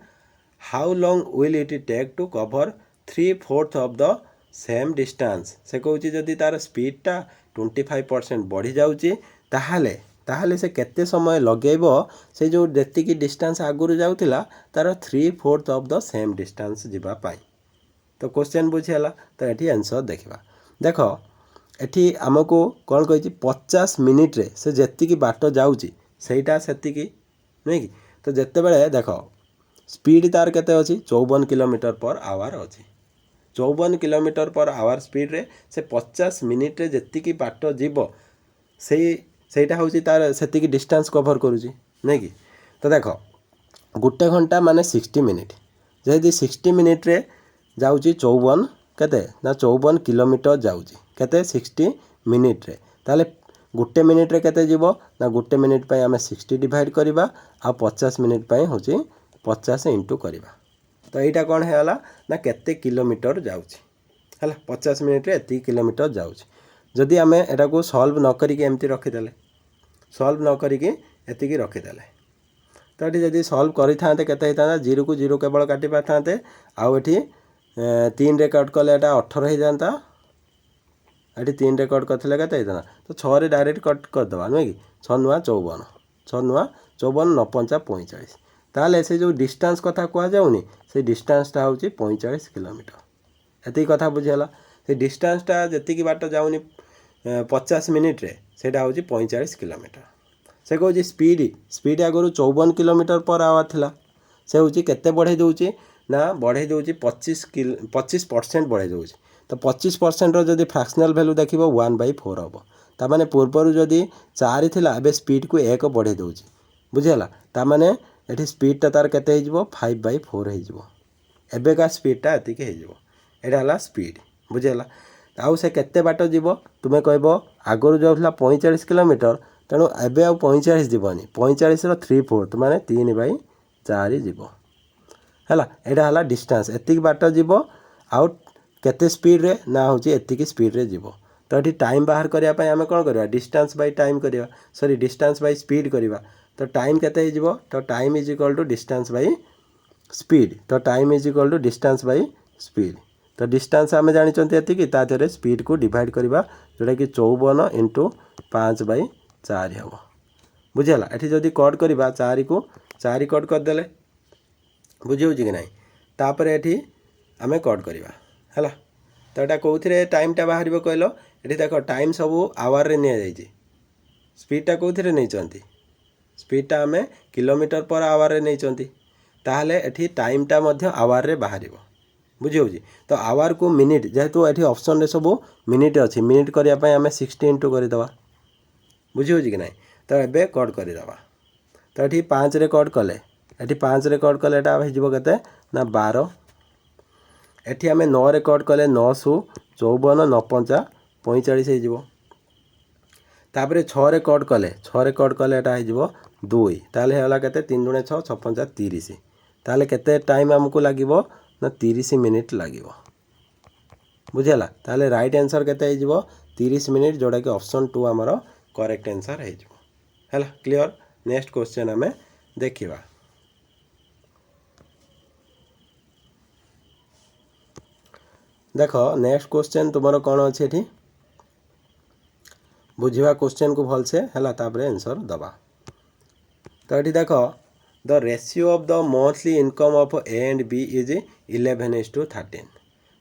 how long will it take to cover 3/4 of the same distance से कौन जदि तार स्पीडटा 25% बढ़ी जाऊँगी ताहले ताहले से केते समय लगेब से जो जेतिकी डिस्टेंस आगुरी जाउथिला तार 3/4 ऑफ द सेम डिस्टेंस जीवा पाई तो क्वेश्चन बुझीगला। तो ये आंसर देखा देख एठी आमको कौन कही 50 मिनिट रे से जेतिकी बाट जाऊँगी सेटा सेतिकी नुहे कि तो जेते बड़े देख स्पीड तार केते अच्छी 54 किलोमीटर पर आवर अच्छी 54 किलोमीटर पर आवर स्पीड रे से 50 मिनिट रे जेतिकी बाट जीव सेटा हूँ तार सेतिकी डिस्टेंस कवर करुच्ची नहीं कि तो देख गोटे घंटा माने 60 मिनिट जदि 60 मिनिट रे जाऊँगी 54 केते ना 54 किलोमीटर जाऊँगी केते 60 मिनिट रे ताले गोटे मिनिट रे केते जीवो ना गोटे मिनिट पे आम 60 डिवाइड करवा आ 50 मिनिट पे हूँ 50 इंटू करवा तो यहाँ कौन है ना केते किलोमीटर जाऊँगी है 50 मिनिट रे एति किलोमीटर जाऊँगी जदि आम एटा को सॉल्व न करिके एमती रखिदेले सॉल्व न करिके एतिकी रखिदेले तो ये जदि सॉल्व करि थांते केते होता 0 को 0 केवल काटि पारथांते आउ एठी 3 रे कट कले एटा 18 हो जाता ये 3 रे कट करथिले केते होता तो 6 रे डायरेक्ट कट करदवा नुहे कि 6 नुआ 54 6 नुआ 54 9 5 45 ताले से जो डिस्टेंस कथा कह जाउनी से डिस्टेंसटा हूँ 45 किलोमीटर एति कथा बुझीगला से डिस्टेंसटा जेतिकी बाट जाउनी 50 मिनिट रे सेटा हूँ 45 किलोमीटर से कौन स्पीड आगुरी 54 किलोमीटर पर आवर थिला से हूँ केते बढ़े दूची ना बढ़े दूची 25% बढ़े दूची तो 25% रो जदि फ्रैक्शनल वैल्यू देखिबो 1/4 हम तामाने पूर्वर जदि 4 थिला एबे स्पीड को 1 बढ़े दूची बुझीगला तामाने एठी स्पीडटा तार केते हो 5/4 हो एबेका स्पीडटा एतिके हो एटा हला स्पीड बुझीगला आउ से केते बाट जीव तुम्हें कहब आगुरी जाऊला 45 किलोमीटर तेणु एबे आउ 45 जीवनी 45 रो 3/4 माने 3/4 जीव हैला एटा हला डिस्टेंस एतिक बाट जीव आउ केते स्पीड रे ना हूँ एतिकी स्पीड रे जीव तो ये टाइम बाहर करने पे आम कौन करवा डिस्टेंस बाय टाइम करवा सॉरी डिस्टेंस बाय स्पीड करवा तो टाइम केते हो तो time is equal to distance by speed तो time is equal to distance by speed तो डिस्टेंस आम जानते ये तादेह स्पीड को डिवाइड करवा जोटा कि 54 इंटू 5/4 हम बुझीगला ये जदि कट करवा 4 को 4 कट करदे बुझे कि ना तापर ये आम कट करवा है तो यहाँ कौन टाइमटा बाहर कहल ये देख टाइम सब आवर रे नि जाइए स्पीडटा कौन नहीं स्पीडटा आम किलोमीटर पर आवर रे नहीं ताहले एठी टाइमटा मध्य आवर रे बाहर बुझी तो आवर को मिनिट जेहेतु ये ऑप्शन रे सब मिनिट अच्छी मिनिट करने आम 60 इंटू करदे बुझी कि ना तो ये कट करदे तो ये 5 रे कट कले ये 5 रे कट कले के ना 12 एठी आम 9 रे कट कले 9 सु 54 9 5 45 हो तापर 6 रे कट कले 6 रे कट कले हो 2 ताले होला केते 3 दुणे 6 6 5 30 ताले केते टाइम हमको लागिवो ना 30 मिनिट लागिवो बुझेला ताले राइट आंसर केते हो 30 मिनिट जोड़ा कि ऑप्शन 2 आमर करेक्ट आंसर है क्लियर। नेक्स्ट क्वेश्चन आम देखिबा देख नेक्स्ट क्वेश्चन तुमर कौन अच्छे ये बुझा क्वेश्चन को भलसे है तापर आंसर दबा तो ये देख the ratio of the monthly income of A and B is 11:13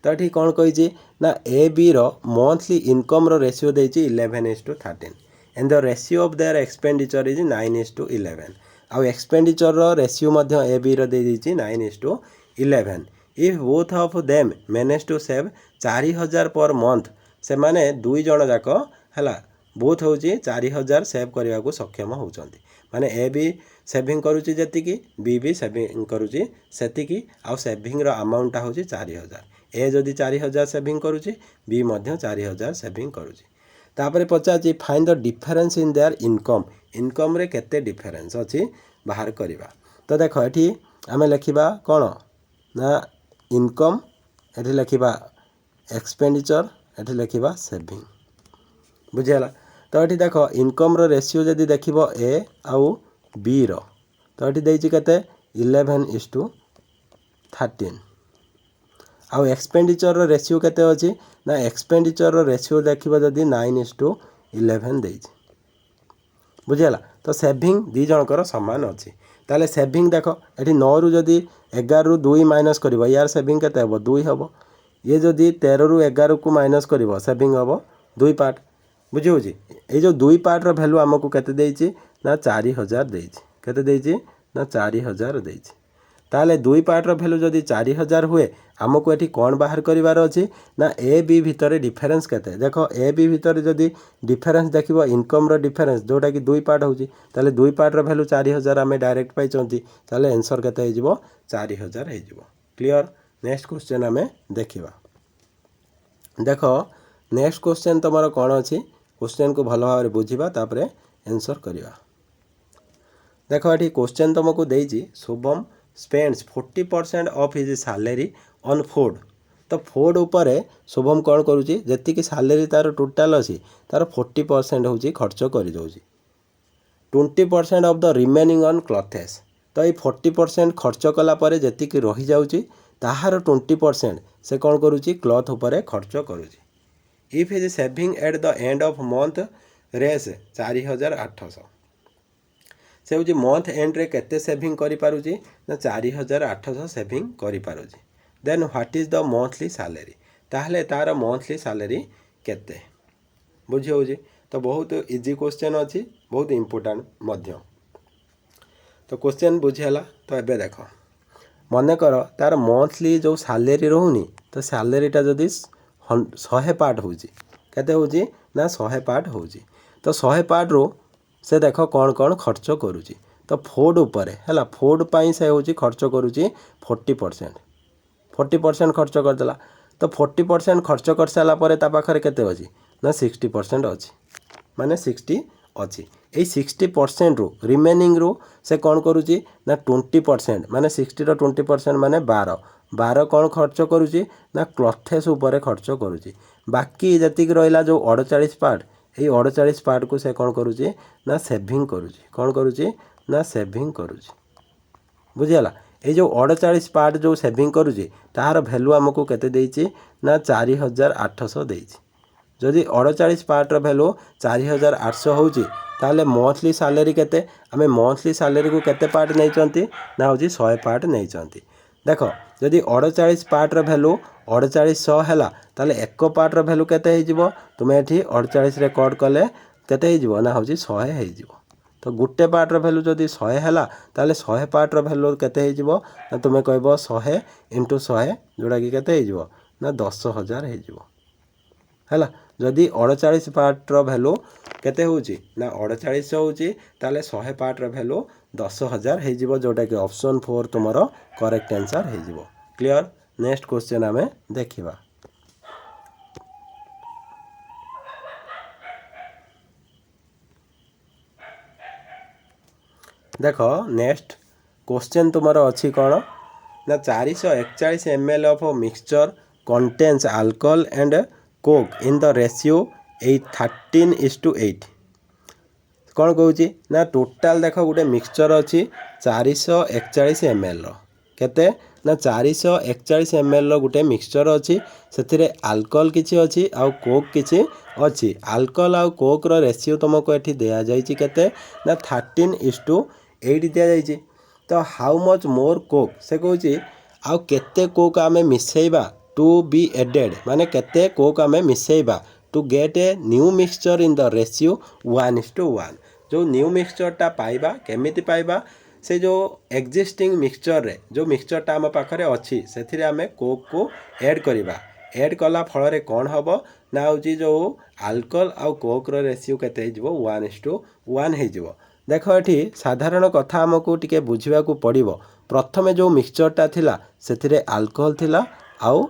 तो ये कौन कही ना ए बी रो मंथली इनकम रो रेशियो देछि 11:13 and the ratio of their expenditure is 9:11 आउ एक्सपेंडिचर रो रेशियो मध्य ए बी रो दे देछि 9:11 if both of them manage to save 4000 per month से माने दुई जण जाक है बोथ हूँ 4000 सेव करने को सक्षम होती माने ए भी सेविंग करुच्ची जी बी सेविंग करुच्ची से आउ सेविंग अमाउंटा हूँ 4000 ए जदि 4000 सेविंग करुच्ची बी 4000 सेविंग करुच्ची तापर पचार find the difference in their income रे केते डिफरेंस अच्छी बाहर करवा तो देख ये आम लिखा कौन ना इनकम ये लिखा एक्सपेंडिचर ये लिखा सेविंग बुझीगला तो ये देख इनकम रो रेशियो जदि देख ए आउ बी रो तो ये देती के 11:13 आउ एक्सपेंडिचर रो रेशियो केते अछि ना एक्सपेंडिचर रो रेशियो देखिबा जदि 9:11 देछि बुझीगला तो सेविंग दी जनकर समान अच्छी ताले सेविंग देख ये 9 रु जदि 11 रु 2 माइनस कर यार सेविंग केते हम 2 हम ये जदि 13 रु 11 को माइनस कर सेविंग हम 2 पार्ट बुझी हो ये जो 2 पार्ट रो वैल्यू आमको केते देछि ना 4000 देछि केते देछि ना 4000 देछि ताले 2 पार्ट रो वैल्यू जदि 4000 हुए आमको एठी कौन बाहर करिवार अछि ना ए बी भितर डिफरेंस केते देख ए बी भितर जदि डिफरेंस देखिबो इनकम रो डिफरेंस जोटा कि 2 पार्ट होछि ताले 2 पार्ट रो वैल्यू 4000 आमे डायरेक्ट पाई चंती ताले आंसर केते हे जिवो 4000 हे जिवो क्लियर। नेक्स्ट क्वेश्चन आमे देखिबा देख नेक्स्ट क्वेश्चन तमरो कौन अछि क्वेश्चन को भल भाव बुझा तापर आंसर करवा देख ये क्वेश्चन तुमको देछि Shubham spends 40% of his salary on food तो फूड उपरे शुभम कौन करुच्ची जी सैलरी तार टोटाल अच्छी तार 40% हूँ खर्च कर 20% of the remaining on clothes तो ये 40% खर्च कलापर जी रही जाऊँगी ताहार 20% से कौन करुच्ची क्लथ उपरे खर्च करुच्ची if is saving at the end of month रेस 4800 से हूँ मंथ एंड रे केते सेविंग करि पारुची ना 4800 सेविंग करि पारुची then what is the monthly salary ताहले तार मंथली सैलरी केते बुझी होजी तो बहुत इजी क्वेश्चन अच्छी बहुत इम्पोर्टेंट मध्य तो क्वेश्चन बुझीगला तो एबे देख मन कर तार मंथली जो सैलरी रोनी तो सैलरीटा जदि 100 पार्ट होची केते होची ना 100 पार्ट होची तो 100 पार्ट रो से देख कौन कौन खर्च करुची तो फूड उपरे है फूड पाई से होची खर्च करुची 40% खर्च करदेला तो 40% खर्च कर सारा पर पाखे केते अच्छी ना 60% अच्छी माने 60 अच्छी ये 60% रू रिमेनिंग रू से कौन करुची ना 20% माने 60 रो 20% माने 12 कौन खर्च करुची ना क्लथेस उपरे खर्च करुची बाकी जतिक रहिला जो 48 पार्ट ये 48 पार्ट को से कौन करुची ना सेविंग करुची कौन करुची ना सेविंग करुची बुझीगला ये जो 48 पार्ट जो सेविंग करुची तार वैल्यू आमको केते देइची ना 4800 देइची जदि 48 पार्ट रो वैल्यू 4800 होची ताले मंथली सैलरी केते आमे मंथली सैलरी को केते पार्ट नै चंती ना होची 100 पार्ट नै चंती देख जदि 48 पार्ट रो वैल्यू 4800 हैला ताले एक पार्ट रो वैल्यू केते हे जिवो तुमे एठी 48 रे कट कले केते हे जिवो ना होची 100 हे जिवो तो गोटे पार्टर भैल्यू जदि 100 है ताले 100 पार्टर भैल्यू केते हो तुम्हें कहब 100 इंटू 100 जोड़ा कि केते हो ना 10,000 है जदि 48 पार्टर भैल्यू केते होउची ना 48 होउची ताले 100 पार्टर भैल्यू 10,000 हो जोटा कि ऑप्शन 4 तुमरो करेक्ट आंसर हो क्लियर। नेक्स्ट क्वेश्चन आमे देखिबा। देख नेक्स्ट क्वेश्चन तुमर अच्छी कौन ना 441 ml of mixture contains alcohol and Coke in the ratio 13:8 कौन कहूँ ना टोटाल देख गोटे मिक्सचर अच्छी 441 ml केते ना 441 ml गोटे मिक्सचर अच्छी से अल्कोहल किसी अच्छी आउ कोक किसी अच्छी अल्कोहल आउ कोक रो रेशियो तुमको ये दिया जाइए केते ना 13:8 दिया जाइए। तो हाउ मच मोर कोक से कहूँ आउ केते कोक आमे मिसेइबा टू बी एडेड माने केते कोक आमे मिसेइबा to get a new mixture in the ratio 1:1 जो न्यू मिक्सचरटा पाइबा केमिति पाइबा से जो एक्जिस्टिंग मिक्सचर रे जो मिक्सचरटा आम पाखरे अच्छी से आमे कोक को ऐड करिबा ऐड कला फल रे कौन हम ना हूँ जो अल्कोहल आउ कोक रो रेशियो केते हो 1:1 हो। देख ये साधारण कथा आमको टिके बुझा पड़ो प्रथमे जो मिक्सचरटा थिला से अल्कोहल थिला आउ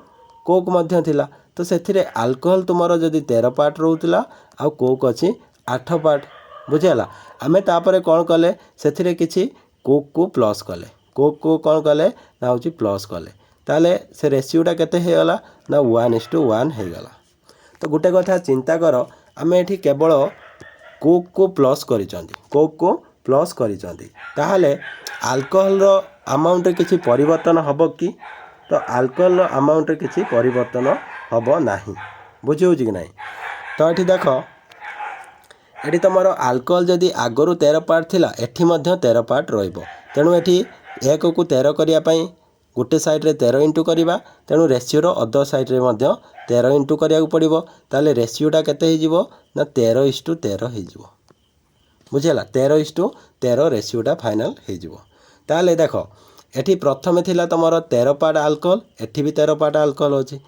कोक मध्य थिला तो से अल्कोहल तुमर जदि 13 पार्ट रोला आउ कोक अच्छी 8 पार्ट बुझेगा आमे तापरे कौन कले से किछि कोक को प्लस कले कोक को कौन कले ना हूँ प्लस कले ताले से रेशियोटा केते हेगला ना 1:1 हेगला। तो गोटे कथा चिंता कर आमे एठी केवल कोक को प्लस करिसंती कोक को प्लस करिसंती ताहाले अल्कोहल रो अमाउंट रे किछि परिवर्तन हबो कि तो अल्कोहल रो अमाउंट रे किछि परिवर्तन हबो नाही बुझियो कि नाही। तो एठी देखो एठी तमरो अल्कोहल जदि आगरु 13 पार्ट थिला एठी मध्य 13 पार्ट रहइबो तेणु एठी 1 को 13 करिया पई गोटे साइड रे 13 इंटू करिबा तेणु रेशियो रो अदर साइड रे मध्य 13 इंटू करिया पड़ो ताले रेशियोटा केते हो ना 13:13 हो बुझेगा 13:13 रेशियोटा फाइनाल हो। ताले देख एठी प्रथमे थिला तमरो 13 पार्ट अल्कोहल एठी भी 13 पार्ट अल्कोहल अच्छी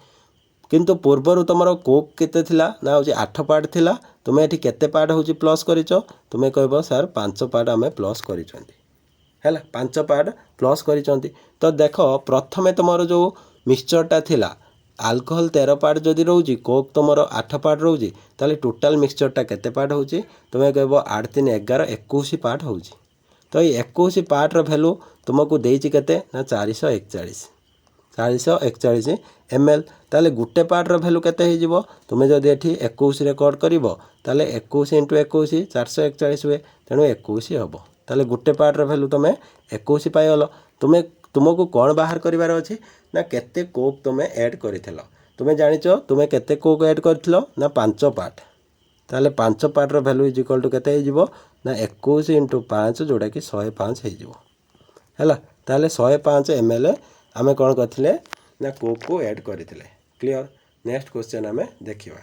किंतु पूर्वर तुम कोक केते थिला ना हूँ 8 पार्ट थिला तुम्हें एठी केते पार्ट हूँ प्लस करिचो तुम्हें कहब सर 5 पार्ट आमे प्लस करिचंती है 5 पार्ट प्लस करिचंती। तो देख प्रथमे तुमर जो मिक्सचरटा थिला अल्कोहल 13 पार्ट जदि रोची कोक तुमर 8 पार्ट रोची ताले टोटाल मिक्सचरटा केते पार्ट होची तुम्हें कहब 8×3=11 21 पार्ट होची। तो ये 21 पार्ट रो वैल्यू तुमको देइची केते ना 441 ml ताले गुटे पार्ट रो वैल्यू केते हो जिवो तुम्हें जदि एठी 21 रेकॉर्ड करिवो ताले 21 × 21 441 हुए तेणु 21 हबो ताले गुटे पार्ट रो वैल्यू तुम 21 पाइगल। तुम्हें तुमको कौन बाहर करिवार अछि ना केते कोक तुम्हें ऐड करिथिलो तुम्हें जानिचो तुम्हें केते कोक ऐड करिथिलो ना 5 पार्ट ताले 5 पार्ट रो वैल्यू इज इक्वल टू केते हो जिवो ना 21 × 5 जोड़ा कि 105 हो जिवो हैला ताले 105 ml आमे कौन करथिले ना कोक को ऐड करिथिले क्लियर। नेक्स्ट क्वेश्चन आमे देखिबा।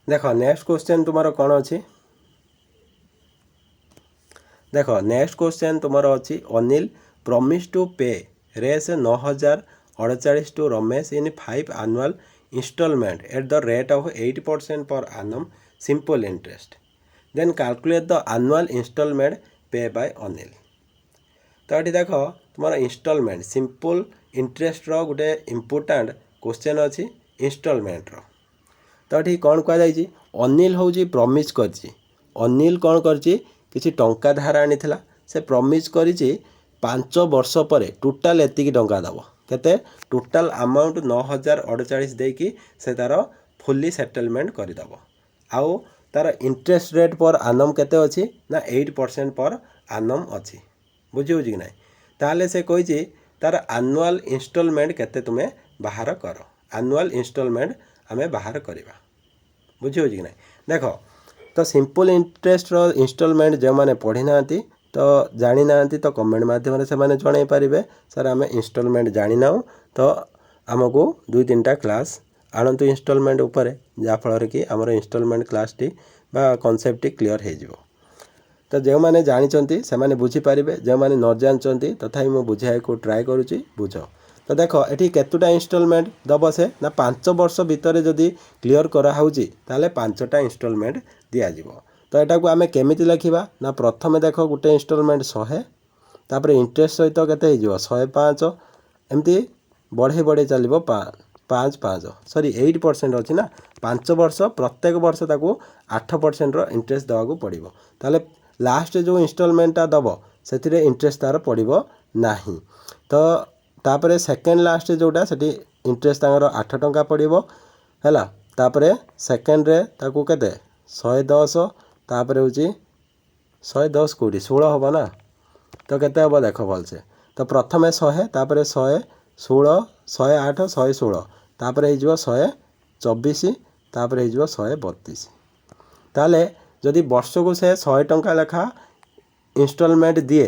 देखो नेक्स्ट क्वेश्चन तुम्हारा कौन अच्छी देख नेक्स्ट क्वेश्चन तुम्हारा अच्छी अनिल प्रॉमिस टू पे रेस 9,048 to Ramesh in 5 annual installment at the rate of 8% per annum simple interest then calculate the annual installment pay by Anil। तो ये देख तुम्हारा इंस्टॉलमेंट सिंपल इंटरेस्ट रो गोटे इम्पोर्टाट क्वेश्चन अच्छी इंस्टॉलमेंट रो। तो ये कौन कहुई अनिल हूँ प्रमिश कर अनिल कौन कर किसी टंका धार आनी से प्रमिश कर 5 वर्ष पर टोटाल एतिकी टंका दब केते टोटाल अमाउंट 9,048 देकी से तार फुल्ली सेटलमेंट करदब आउ तार इंटरेस्ट रेट पर आनम केते अच्छी ना 8% पर आनम अच्छी बुझे कि ना ताले से कही तार एनुअल इंस्टॉलमेंट केते तुम्हें बाहर कर एनुअल इंस्टॉलमेंट आमे बाहर करवा बुझे कि ना देख तो सिंपल इंटरेस्ट रो इंस्टॉलमेंट जो मैंने पढ़ी ना तो जानी ना तो कमेंट माध्यम से माने जन पारे सर आम इंस्टॉलमेंट जानी ना तो आमको 2-3टा क्लास आणतु इनस्टॉलमेंट उपरे जहाँफल कि आमर इनस्टॉलमेंट क्लास टी बा कॉन्सेप्ट टी क्लियर हो। तो जो मैंने जानते से मैंने बुझीपारे जो मैंने न जानते तथापि मुझे बुझाई को ट्राए करुँची बुझ। तो देख ये केतुटा इनस्टॉलमेंट दब से ना 5 वर्ष भितर जदि क्लियर कराऊँगी ताले 5टा इनस्टॉलमेंट दिज्व। तो यहाँ को आम केमी लिखा ना प्रथम देख गोटे इनस्टॉलमेंट 100 तापर इंटरेस्ट सहित के 105 एमती बढ़े बढ़े चलो 5 सॉरी 8% अच्छी ना 5 वर्ष प्रत्येक वर्ष ताको 8% इंटरेस्ट देवाक पड़ो। ताले लास्ट जो इनस्टॉलमेंटा दब से इंटरेस्ट तार पड़ो ना। तो तापर सेकेंड लास्ट जोटा से इंटरेस्ट 8 टंका पड़ो है। तापर सेकेंड रे ताको केते 110 तापर हूँ 110 कोटी 16 हम ना। तो केते हम देख भलसे तो प्रथम 100 तापर 116 108 116 तापर हो 124 तापर हो 132। ताले जदि वर्ष को से 100 टंका लेखा इनस्टॉलमेंट दिए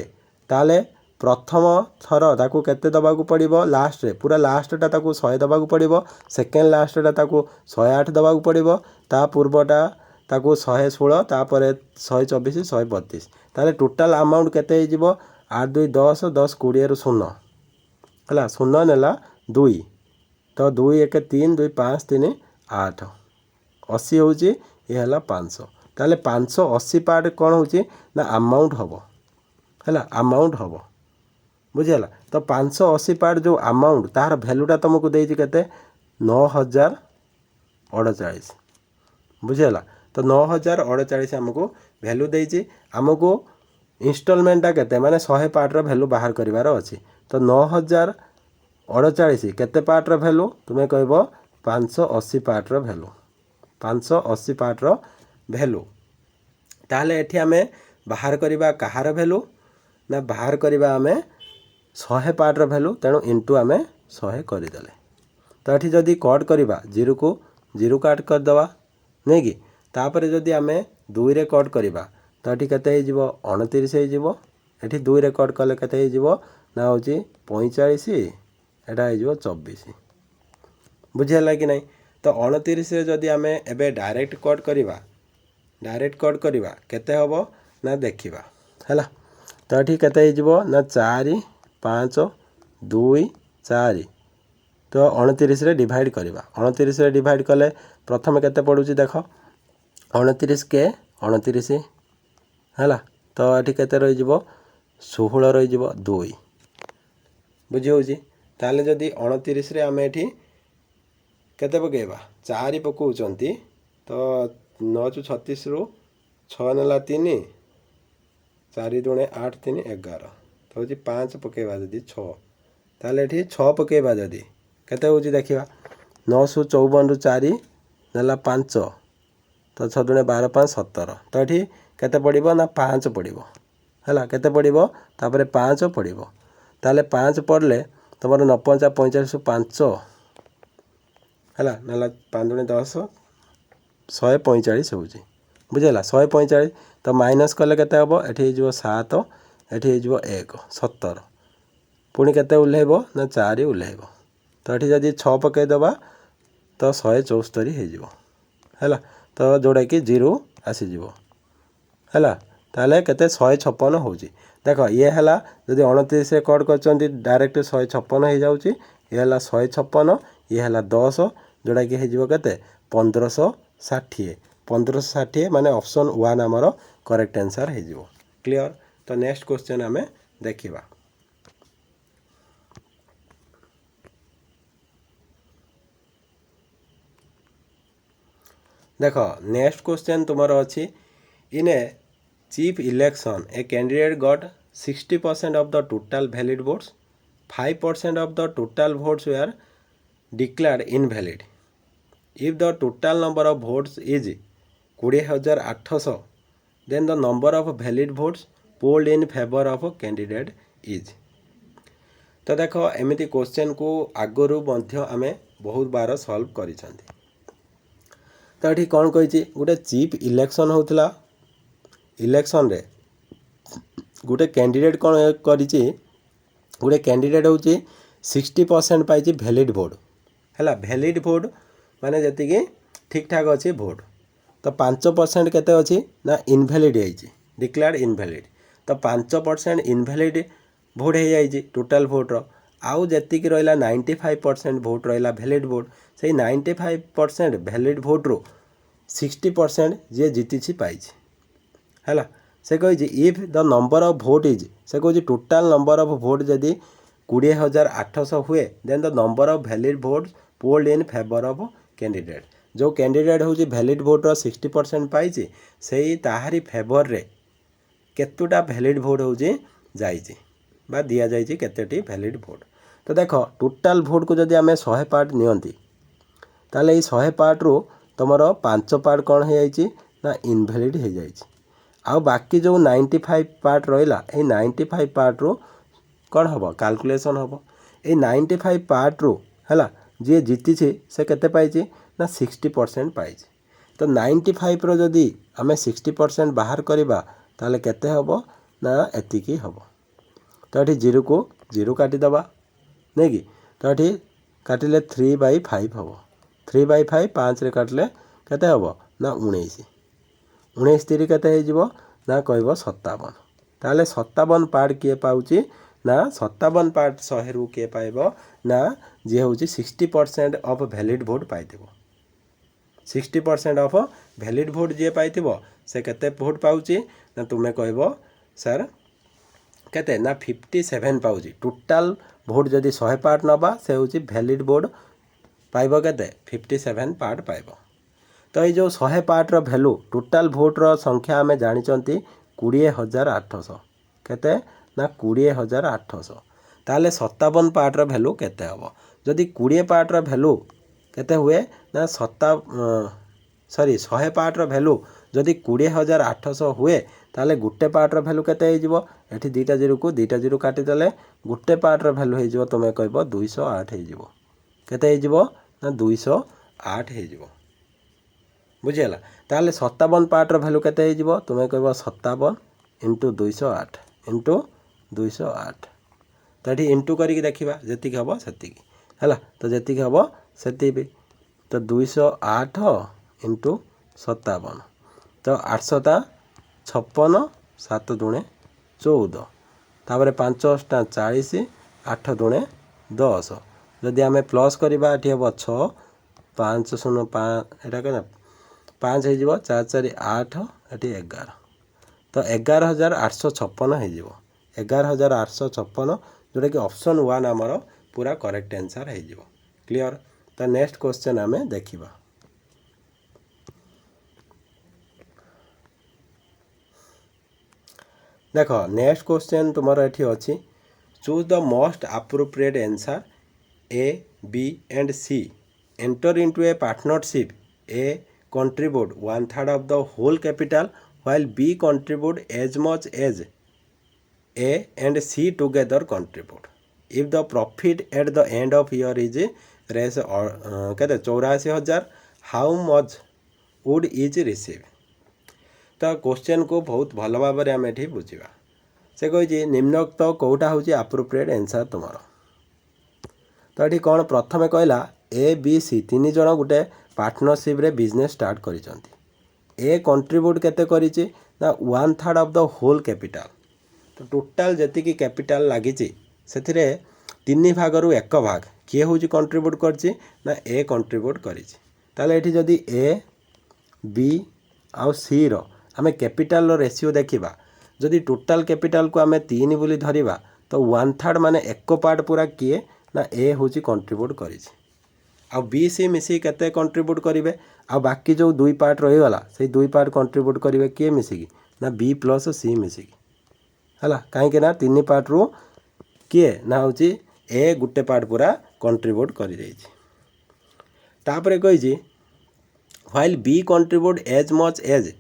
ताले प्रथम थर ताकू केते दबाकू पड़िबो लास्ट रे पूरा लास्टटा ताकू 100 दबाकू पड़िबो सेकेंड लास्टटा ताकू 108 दबाकू पड़िबो ता पूर्वटा ताकू 116 तापर 124 132। ताले टोटाल अमाउंट केते हो जिवो 8 2 10 10 20 रु 0 है 0 नेला 2 तो 2 1 3 2 5 3 8 80 हूँ ये है 500। ताले 580 पार्ट कौन हो ना अमाउंट हम है अमाउंट हम बुझीगला। तो 580 पार्ट जो अमाउंट तार भैल्यूटा तुमको देती के 9048 बुझीगला। तो 9048 आमको भैल्यू देती आमको इनस्टॉलमेंटा केते माने 100 पार्टर भैल्यू बाहर करिवार अछि। तो 9048 केते पार्टर भैल्यू तुम्हें कहब 580 पार्टर भैल्यू 580 पार्टर भैल्यू। ताहले एठी आमे बाहर करिबा कहार भैल्यू ना बाहर करिबा आमे 100 पार्टर भैल्यू तेणु इंटू आमे 100 करदेले। तो ये जदि कट करवा 0 को 0 काट करदे नहीं कि तापर जदि आमे 2 रे कट करवा तो ये केते हो 29 हो। ये 2 रे कट कले केते हो ना हूँ 45 एटा हो 24 बुझीगला कि नहीं। तो 29 जदि आमे एबे डायरेक्ट कट करवा केते हबो ना देखिबा हैला। तो ये केते हो ना 4 5 2 4 तो 29 रे डिवाइड करवा 29 रे डिवाइड कले प्रथम केते पड़ुची देख 29 के 29 है। तो ये केते रही 16 रही 2 बुझी होची। ताले जदि 29 रे आमे एठी केते पकेबा 4 पकाउचंती तो 9 36 रु 6 नेला 3 4 दुणे 8 3 11 तो हूँ 5 पकेबा जदि 6 ताले एठी 6 पकेबा जदि केते होची देखिबा 954 रु 4 नेला 5 तो 6 दुणे 12 5 17 तो ये केते पड़िबो ना 5 पड़िबो हैला केते पड़िबो तापरे 5 पड़िबो। ताले 5 पड़ले तुमर 9 5 45 5 हैला नेला 5 दुणे 10 145 होची बुझेला 145 तो माइनस कले केते हबो एठी हो 7 एठी हो 1 17 पुणी केते उल्लेइबो ना 4 उल्लेइबो। तो ये जदि 6 पकई दबा तो 174 हो जिवो हैला। तो जोड़ा कि 0 आसीजिवो हैला ताले केते 156 होची। देख ये हैला जदि 29 रे कट करचंती डायरेक्ट 156 हो जाउची ये हैला 156 ये हैला 10 जोड़ा कि हो केते 1560 1560 माने ऑप्शन 1 हमर करेक्ट आंसर हो जिवो क्लियर। तो नेक्स्ट क्वेश्चन आमे देखिबा। देख नेक्स्ट क्वेश्चन तुमर अच्छी in a chief election a candidate got 60% of the total valid votes 5% of the total votes were declared invalid if the total number of votes is 20,800 then the number of valid votes polled in favor of candidate is। तो देख एमती question को आगरू मध्य आमे बहुत बार solve करिसेंती। तो ये कौन कही गोटे चीफ इलेक्शन होता इलेक्शन रे गोटे कैंडिडेट कौन करिछि गोटे कैंडिडेट हूँ 60% पाई वैलिड भोट है। वैलिड भोट माने जति ठीक ठाक अच्छी भोट तो 5% केते अच्छी ना इनभैलिड है डिक्लेयर्ड इनभैलिड तो 5% इनभैलिड भोट हो जाए टोटाल भोट्र आउ जी रहा 95% भोट रहा भैलिड भोट से 95% भैलिड भोट्रु 60% जी जीति पाई है से कही if the number of vote is से कही टोटाल नंबर ऑफ भोट जदि 20,800 हुए then the number of valid vote polled in favour of candidate जो कैंडिडेट हूँ भैलिड भोट्र 60% पाई से ताहारी फेवर रे केतुटा भैलिड भोट हो जाइए बा दि जाइए केतेटी भैलिड भोट तो देख टोटाल भोट को जदि आम 100 पार्ट नियंती ताले 100 पार्ट रू तुम 5 पार्ट कौन हो ना इनभैलिड हो जाए आउ बाकी जो 95 पार्ट रहा ये 95 पार्ट रू कौन हम कैलकुलेशन हम ये 95 पार्ट रू है जी जीति से केते पाई ना 60% पाई तो 95 रो जदि आम 60% बाहर करवा ताले केते हम ना एतिकी हम तो ये 0 को 0 काटिदेवा नहीं कि तो ये काटिले 3/5 हम 3/5 5 रे काटिले केते हम ना 19 19 3 केते हो ना कह 57 ताले 57 पार्ट किए पाउची ना 57 पार्ट 100 रू किए पाइब ना जी हूँ 60% ऑफ वैलिड भोट पाइथिबो 60% ऑफ वैलिड भोट जी पाइथिबो से केते भोट पाउची ना तुम्हें कहब सर केते ना 57 पाउची टोटाल भोट जदि 100 पार्ट नबा से हूँ वैलिड भोट पाइब केते 57 पार्ट पाइब तो ये जो 100 पार्ट रो वैल्यू टोटाल भोट रो संख्या आम जानी 20,800 केते ना 20,800 ताले 57 पार्ट रो वैल्यू केते हम जदि 20 पार्ट रो वैल्यू केते हुए ना 100 पार्ट रो वैल्यू जदि 20,800 हुए ताले गुटे पार्ट रो वैल्यू केते हो एठी 2टा 0 को 2टा 0 काटिदेले गुटे पार्ट रो वैल्यू हो तुम कहब 208 हो केते हो ना 208 हो बुझीगला ताले 57 पार्ट रो वैल्यू केते हो तुम कहब 57 इंटू 208 इंटू 208 तो ये इंटू करके देखा जी हम से है तो जी हम से तो 208 इंटू 57 तो 800 56 7 दूणे 14 तापर 5 8 40 8 दूणे 10 जदि आम प्लस करवा ये हम 6 5 0 5 एटा क्या 5 हो 4 4 8 ये 11 तो 11,856 हो 11,856 जोटा कि ऑप्शन 1 आमर पूरा करेक्ट आंसर हो क्लियर तो नेक्स्ट क्वेश्चन आम देखा देख नेक्स्ट क्वेश्चन तुम ये अच्छी choose the most appropriate answer A B and C enter into a partnership A contribute 1/3 of the whole capital while B contribute as much as A and C together contribute. If the profit at the end of year is raise कहते 84,000 how much would each receive? तो question को बहुत भल भाव में आम ये बुझा से कही निम्नोक्त कौटा हूँ अप्रोप्रिएट आंसर तुम तो ये कौन प्रथम कहला ए बी सी 3 जन गोटे पार्टनरशिप रे बिजनेस स्टार्ट करिसंती ए कंट्रीब्यूट केते करिछि ना 1/3 ऑफ द होल कैपिटल तो टोटाल जति कैपिटल लागी से 3 भागरू 1 भाग किए हूँ कंट्रीब्यूट करछि ना ए कंट्रीब्यूट करिछि ताले एठी जदि ए बी आउ सी रो आमे कैपिटल रो रेशियो देखिबा जदि टोटाल कैपिटल को आमे 3 बोली धरिबा तो 1/3 माने 1 पार्ट पूरा किए ना ए हूँ कंट्रीब्यूट करिछि आ बी सी मिसी केते कंट्रीब्यूट करेंगे आ बाकी जो 2 पार्ट रहीगला से 2 पार्ट कंट्रीब्यूट करेंगे किए मिसिकी ना बी प्लस सी मिसिकी है कहीं ना 3 पार्ट रू किए ना हूँ ए गोटे पार्ट पूरा कंट्रीब्यूट कर कही while B contribute as much as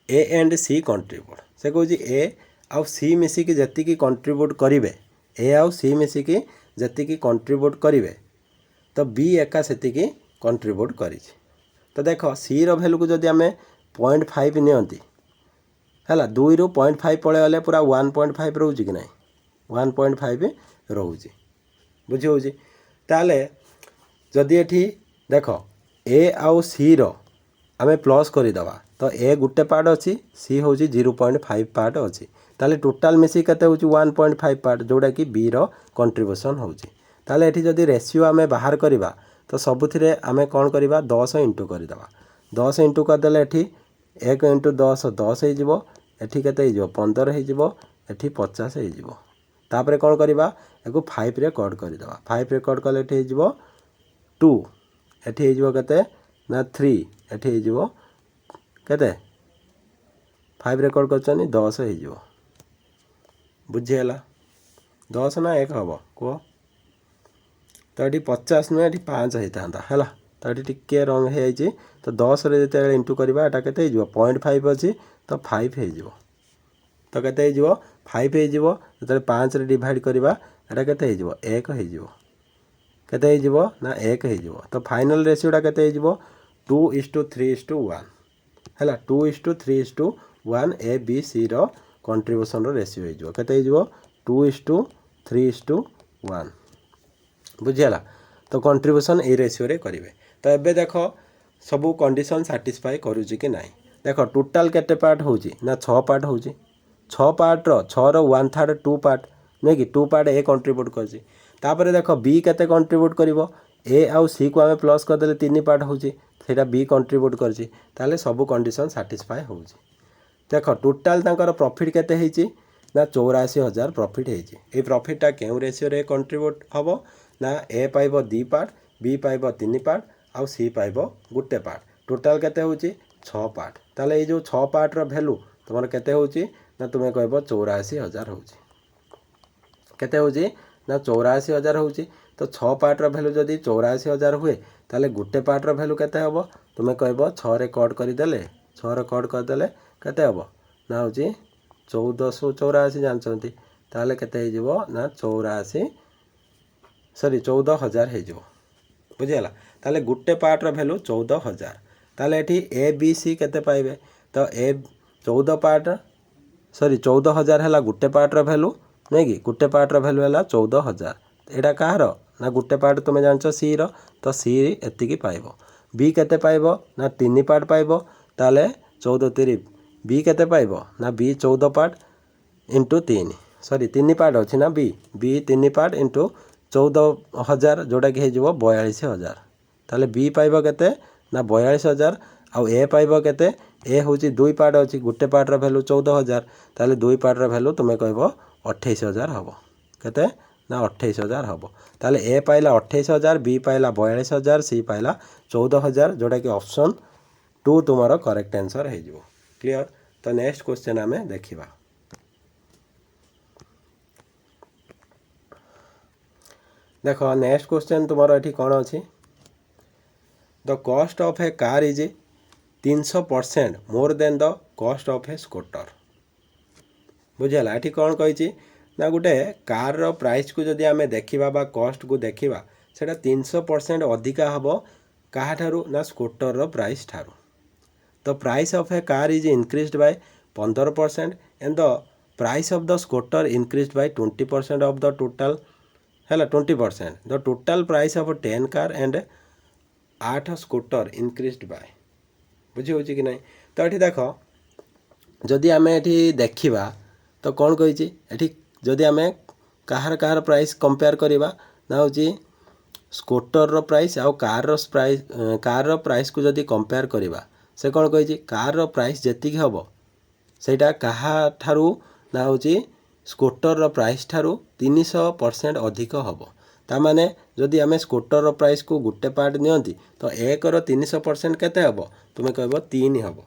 A and C contribute से कहे ए आउ सी मिसिकी जी कंट्रीब्यूट करेंगे ए आउ सी मिसिकी जी कंट्रीब्यूट करेंगे तो बी एका से कंट्रीब्यूट करी तो देख सी रो वैल्यू को जदि आम 0.5 नियंती है 2 रू 0.5 पड़े गले पूरा 1.5 रोचे कि ना 1.5 रोचे बुझी हो ताले जदि एठी देख ए आउ सी रो आमे प्लस करदेवा तो ए गोटे पार्ट अच्छी सी हूँ 0.5 पार्ट अच्छी ताले टोटाल मिसी केते हूँ 1.5 पार्ट जोड़ा कि बी रो कंट्रीब्यूशन होची ताले एठी जदि रेशियो आमे बाहर करवा तो सबुथिरे आमे कौन करवा 10 इंटू करदेवा 10 इंटू करदेले एठी 1 इंटू 10 10 हो एठी केते हो 15 हो एठी 50 हो तापर कौन करवा एको 5 रे कट करदेवा 5 रे कट कले एठी हो 2 एठी हो केते ना 3 एठी हो केते 5 रे कट करछनी 10 हो बुझीगला 10 ना 1 हम कह तो ये 50 नुहे ये 5 होता है तो ये टिके रंग हो तो 10 जो इंटू करवा एटा के 0.5 अच्छी तो 5 हो तो के 5 हो जो 5 रे डिवाइड करवा एटा के 1 हो केते ना 1 हो तो फाइनल रेशियोटा के 2:3:1 है 2:3:1 ए बी सी रो कंट्रीब्यूशन रेशियो हो केते 2:3:1 बुझीगला तो कंट्रीब्यूशन ए रेशियो रे करेंगे तो एबे देख सबू कंडीशन सैटिस्फाई करुच्ची कि नहीं देख टोटाल केते पार्ट होची ना 6 पार्ट होची 6 पार्ट रो 6 रो 1/3 2 पार्ट नहीं कि 2 पार्ट ए कंट्रीब्यूट करची तापर देख बी केते कंट्रीब्यूट करिवो ए आउ सी को आमे प्लस कर देले 3 पार्ट होची सेटा बी कंट्रीब्यूट करची ताले सबू कंडीशन सैटिस्फाई होची देख टोटाल तांकर प्रॉफिट केते हेची ना 84,000 प्रॉफिट हेची ए प्रॉफिटटा केउ रेशियो रे कंट्रीब्यूट हबो ना ए पाइब 2 पार्ट बी पाइब 3 पार्ट आउ सी पाइब गोटे पार्ट टोटाल केते होची 6 पार्ट ताले ए जो 6 पार्ट रो वैल्यू तुमर केते होची ना तुमे कहब 84,000 होची केते होची ना 84,000 होची तो 6 पार्ट रो वैल्यू जदी 84,000 हुए ताले गोटे पार्ट रो वैल्यू केते हबो तुमे कहब 6 रे कट कर देले 6 रे कट कर देले केते हबो ना होची 1484 जानचंती ताले केते हे जिवो ना 14,000 हो बुझीगला ताले गोटे पार्ट रो वैल्यू 14,000 ताले एठी ए बी सी केते पाइबे तो ए 14,000 है गोटे पार्ट रो वैल्यू नहीं कि गोटे पार्ट रो वैल्यू है 14,000 एटा कहार ना गोटे पार्ट तुम जानच सी रो तो सी एतिकी पाइबो बी केते पाइबो ना 3 पार्ट पाइबो ताले 14 बी केते पाइबो ना बी 14 पार्ट इंटू 3 3 पार्ट अच्छी ना बी 3 पार्ट इंटू 14,000 जोटा कि हो 42,000 ताले बी पाइब केते ना 42,000 आउ ए पाइब केते ए हूँ 2 पार्ट अच्छी गोटे पार्ट रो वैल्यू 14,000 ताले 2 पार्ट रो वैल्यू तुम्हें कहब 28,000 हम केते ना 28,000 हम ताले ए पाइला 28,000 बी पाइला 42,000 सी पाइला 14,000 जोटा कि ऑप्शन 2 तुमर करेक्ट आंसर हो क्लियर तो नेक्स्ट क्वेश्चन आमे देखिबा देख नेक्स्ट क्वेश्चन तुमर ये कौन अच्छी the cost of a car is 300% more than the cost of a scooter बुझेगा ये कौन कही ना गोटे कार रो प्राइस को जदि आमे देखिबा बा कॉस्ट को देखिबा सेटा 300% अधिका हबो काहा ठारू ना स्कूटर रो प्राइस ठारू the price of a car is increased by 15% and the price of the scooter increased by 20% of the total है 20% the total price of 10 car and 8 scooter increased by बुझी हो कि नहीं तो ये देख जदि आम ये देखा तो कौन कही जदि आम कहार कहार प्राइस कंपेयर करवा ना हूँ स्कूटर रो प्राइस आउ कार रो प्राइस को जदि कंपेयर करवा से कौन कही कार रो प्राइस जेतिक हम सेटा कहा ठारू ना हूँ स्कूटर रो प्राइस ठारू 300% अधिक हम तामाने जदि आम स्कूटर रो प्राइस को गोटे पार्ट नियंती तो 1 रो 300% केते हम तुम्हें कहब 3 हम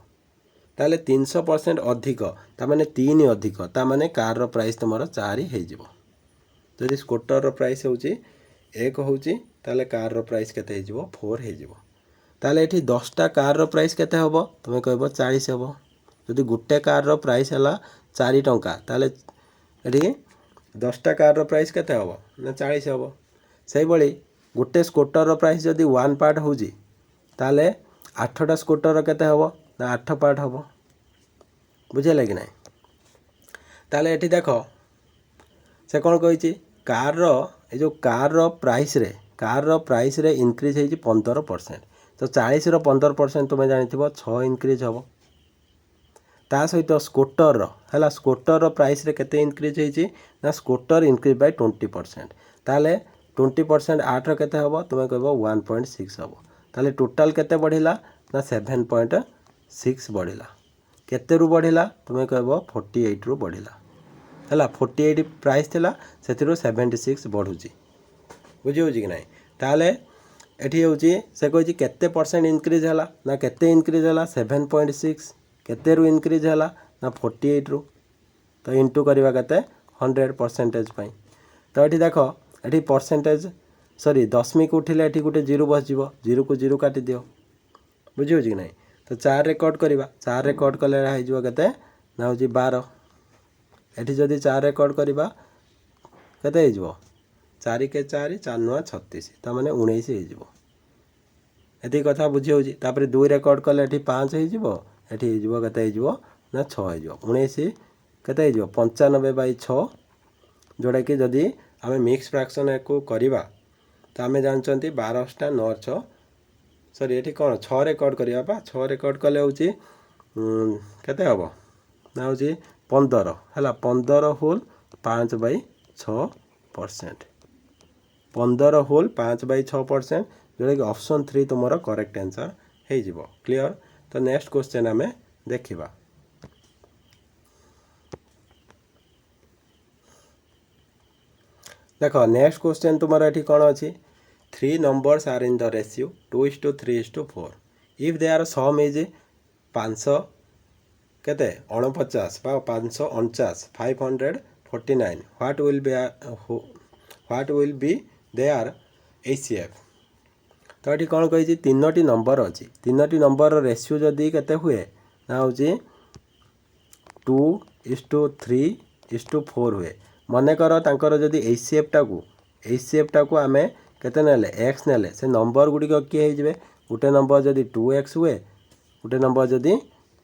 ताले 300% अधिक तामाने 3 अधिक तामाने कार रो प्राइस तुमर 4 हो जदि स्कूटर रो प्राइस हूँ 1 हूँ ताले कार रो प्राइस केते हो 4 हो ताले एठी 10टा कार रो प्राइस केते हम तुम्हें कहब 40 हम जदि गोटे कार रो प्राइस है 4 टंका ताले एठी 10टा कार रो प्राइस केते हम ना 40 हम से भली गोटे स्कूटर रो प्राइस जदि 1 पार्ट हूँ ताले 8टा स्कूटर केते हम ना 8 पार्ट हम बुझे कि नहीं ताले एठी देख से कौन कही कार रो जो कार रो प्राइस रे इंक्रीज है 15% तो 40 रो 15% तुम्हें जानिथिबो 6 इंक्रीज हबो ता सहित स्कूटर है स्कूटर प्राइस रे केते इंक्रीज होइछि ना स्कूटर इंक्रीज बाय 20% ताले 20% 8 रो केते हबो तुम्हें कहबो 1.6 हबो ताले टोटल केते बढ़िला ना 7.6 बढ़िला केते रु बढ़िला तुम्हें कहबो 48 रु बढ़िला है 48 प्राइस थिला सेथिरो 76 बढ़ुची बुझी होची कि नहीं ताले एठी होची से कहछि केते परसेंट इंक्रीज हला ना केते इंक्रीज हला 7.6 केते रु इंक्रीज हला ना 48 रु तो इंटू करवा केते 100% पाई तो एठी देखो एठी परसेंटेज सॉरी दशमिक उठिले एठी गुटे जीरो बस जीवो जीरो को जीरो काटी दियो बुझी होची कि नहीं तो 4 रेकॉर्ड करवा 4 रेकॉर्ड कले रहा जीवो केते ना होची 12 एठी जदी 4 रेकॉर्ड करवा केते हो जीवो 4 के 4 4 9 36 ता माने 19 हो जीवो एती कथा बुझी होची तापर 2 रेकॉर्ड कले एठी 5 हो जीवो एठी हो जीवो केते हो जीवो ना 6 हो जीवो 19 केते हो जीवो 95/6 जोड़ा कि जदी आमे मिक्स फ्रैक्शन को करवा तो आमे जानचंती 12 टा 9 6 सॉरी एठी कोन 6 रेकॉर्ड करवा पा 6 रेकॉर्ड कले होची केते हबो ना होची 15 हला 15 होल 5/6% 15 होल 5/6% जोड़ा कि ऑप्शन 3 तुमर करेक्ट आंसर हे जिवो क्लियर तो नेक्स्ट क्वेश्चन आमे देखिबा देखो नेक्स्ट क्वेश्चन तुमर एठी कोन अछि 3 numbers are in the ratio 2:3:4 if their sum is 500 केते 49 बा 549 549 what will be their HCF तो ये कौन कही 3टी नंबर अच्छी 3टी नंबर रेशियो जदि केते हुए ना हूँ 2:3:4 हुए मनकर तांकर जदि HCF टाकू आमे केते नेले x नेले से नंबर गुड़िक किए हो गोटे नंबर जदि 2x हुए गोटे नंबर जदि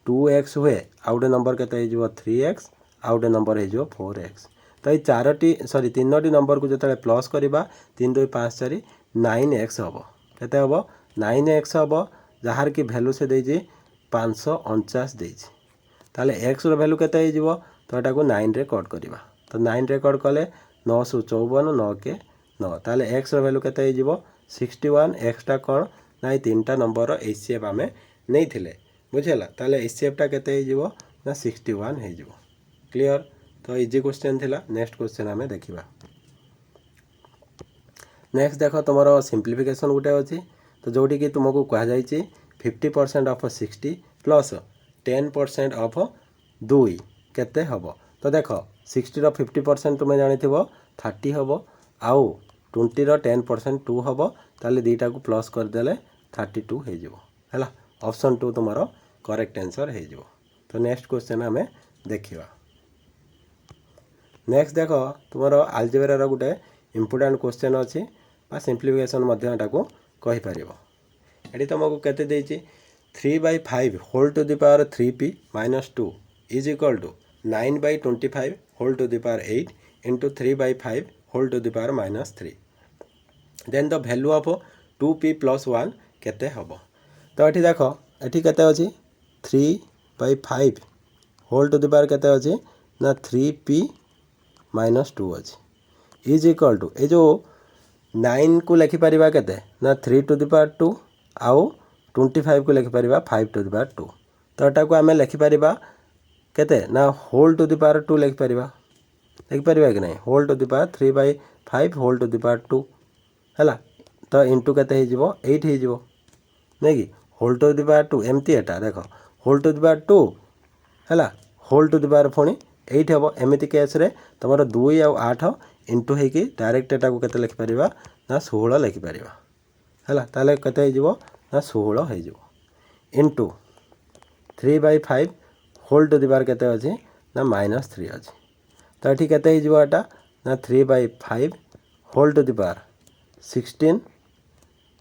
2x हुए आ गोटे नंबर केते हो 3x आ गोटे नंबर हो 4x तो ये 4टी सॉरी 3टी नंबर को जो प्लस करवा 3 2 5 4 9x हम केते हम 9x हम जार की भैल्यू से देजी 549 देजी ताले x रो भैल्यू केते हो तो एटा को 9 रे कट करवा तो 9 रे कट कले 9 सु 54 9 के 9 ताले x रो भैल्यू केते हो 61 x टा कोन ना 3टा नंबर रो HCF आमे नै थिले बुझेला ताले HCF टा केते हो ना 61 हे जिवो क्लियर तो इजी क्वेश्चन थिला नेक्स्ट क्वेश्चन आमे देखिबा नेक्स्ट देखो तुमरो सिंप्लिफिकेशन गुटे अछि तो जोटी कि तुमको कहा जायछि 50% ऑफ 60 प्लस 10% ऑफ 2 केते हबो तो देखो 60 रो 50% तुमे जानिथिबो 30 हबो आउ 20 रो 10% 2 हबो ताले दीटा को प्लस कर देले 32 हे जिवो हैला ऑप्शन 2 तुम्हारो करेक्ट आंसर हे जिवो तो नेक्स्ट क्वेश्चन हमें देखिबा नेक्स्ट देखो तुम्हारो अलजेब्रा रो गुटे इंपोर्टेंट क्वेश्चन अछि बा सिंप्लिफिकेशन मध्य एटाको कहि परिबो एठी तुमको केते देछि 3/5 whole to the power 3p - 2 is equal to 9/25 whole to the power 8 into 3/5 whole to the power -3 then the value of 2p + 1 केते हबो तो एठी देखो एठी केते अछि 3/5 होल टू द पावर केते अछि ना 3p - 2 अछि इज इक्वल टू ए जो 9 को लिखि परिबा केते ना 3 टू द पावर 2 आउ 25 को लिखि परिबा 5 टू द पावर 2 तो एटा को आमे लिखि परिबा केते ना होल टू द पावर 2 लिखि परिबा कि नहीं whole to the power 3/5 whole to the power 2 हैला तो इनटू केते हे जिवो 8 हे जिवो नै कि होल टू द पावर 2 एमती एटा देखो होल टू द पावर 2 हैला होल टू द पावर फोनी 8 हबो एमिति केस रे तमरो 2 आ 8 इनटू हे कि डायरेक्ट एटा को केते लिखि परिबा ना 16 लिखि परिबा हैला ताले केते हे जिवो ना 16 हे जिवो into 3/5 whole to the power केते अछि ना -3 अछि तो एठी केते हे जिवो एटा ना 3/5 होल टू द पावर 16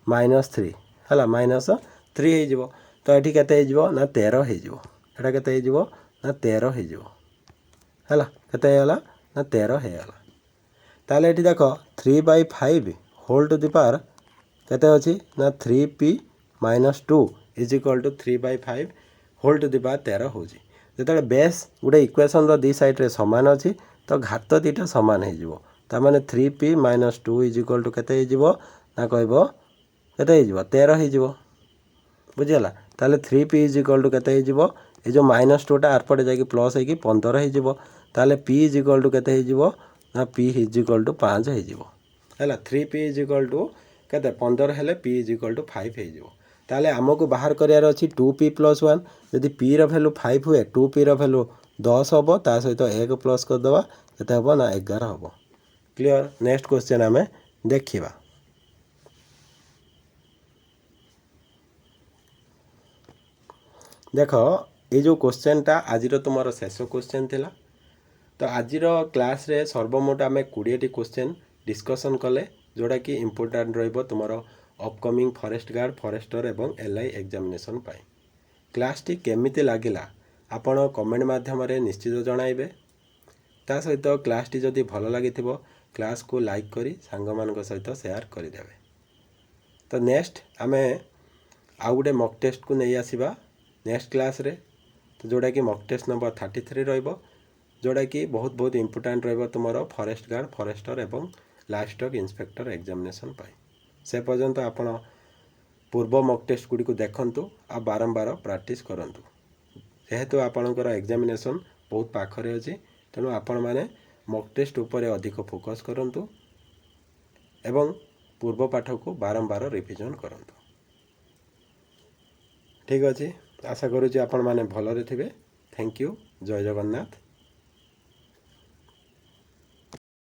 -3 हैला -3 हे जिवो तो एठी केते हे जिवो ना 13 हे जिवो एटा केते हे जिवो ना 13 हे जिवो हैला केते हे हला ना 13 हे हला ताले एठी देखो 3/5 होल टू द पावर केते अछि ना 3p minus 2 is equal to 3/5 whole to the power 13 होची जेतबे बेस गोटे इक्वेशन दी साइड सामान अच्छी तो घात दीटा सामान हो ताने 3p minus 2 is equal to केते ना कहब केते 13 हो बुझीगला ताले 3p इज इक्वल टू केते ये जो माइनस 2टा आरपटे जाकि प्लस होगी 15 हो ताले p इज इक्वल टू केते ना p इज इक्वल टू 5 है 3p इज इक्वल टू केते 15 हेले p इज इक्वल टू 5 हो ताले आमको बाहर करार अच्छी 2p + 1 जदि p रो वैल्यू 5 हुए 2p रो वैल्यू 10 हम ता सहित 1 प्लस करदे केते हम ना 11 हम क्लियर। नेक्स्ट क्वेश्चन आम देखा देख ये जो क्वेश्चन टा आज तुम शेष क्वेश्चन थिला तो आज क्लास रे सर्वमोट आम 20टी क्वेश्चन डिस्कसन कले जोड़ा कि इम्पोर्टाट तुम अपकमिंग फॉरेस्ट गार्ड फॉरेस्टर एवं एलआई एग्जामिनेशन पाई क्लासटी केमिति लागिला आपण कमेंट माध्यम निश्चित जणाइबे ता सहित क्लासटी जदि भल लगी क्लास को लाइक करी सांग मान सहित शेयर करदेवे। तो नेक्स्ट आमे आउ गोटे मक टेस्ट को नहीं आसिबा नेक्स्ट क्लास रे तो जोड़ा कि मक टेस्ट नंबर 33 रहिबो जोड़ा कि बहुत इम्पोर्टाट रहिबो तुमरो फॉरेस्ट गार्ड फॉरेस्टर एवं लाइवस्टॉक इंस्पेक्टर एग्जामिनेशन पाई से पर्यंत आपण पूर्व मक टेस्ट गुड़ी को देखंतु आ बारंबार प्रैक्टिस करंतु जेहेतु आपणकर एग्जामिनेशन बहुत पाखरे अछि तेणु आपण माने मक टेस्ट उपरे अधिक फोकस करंतु एवं पूर्व पाठ को बारंबार रिविजन करंतु। ठीक अछि आशा करूँ आपण माने भलरे थिबे। Thank you. जय जगन्नाथ।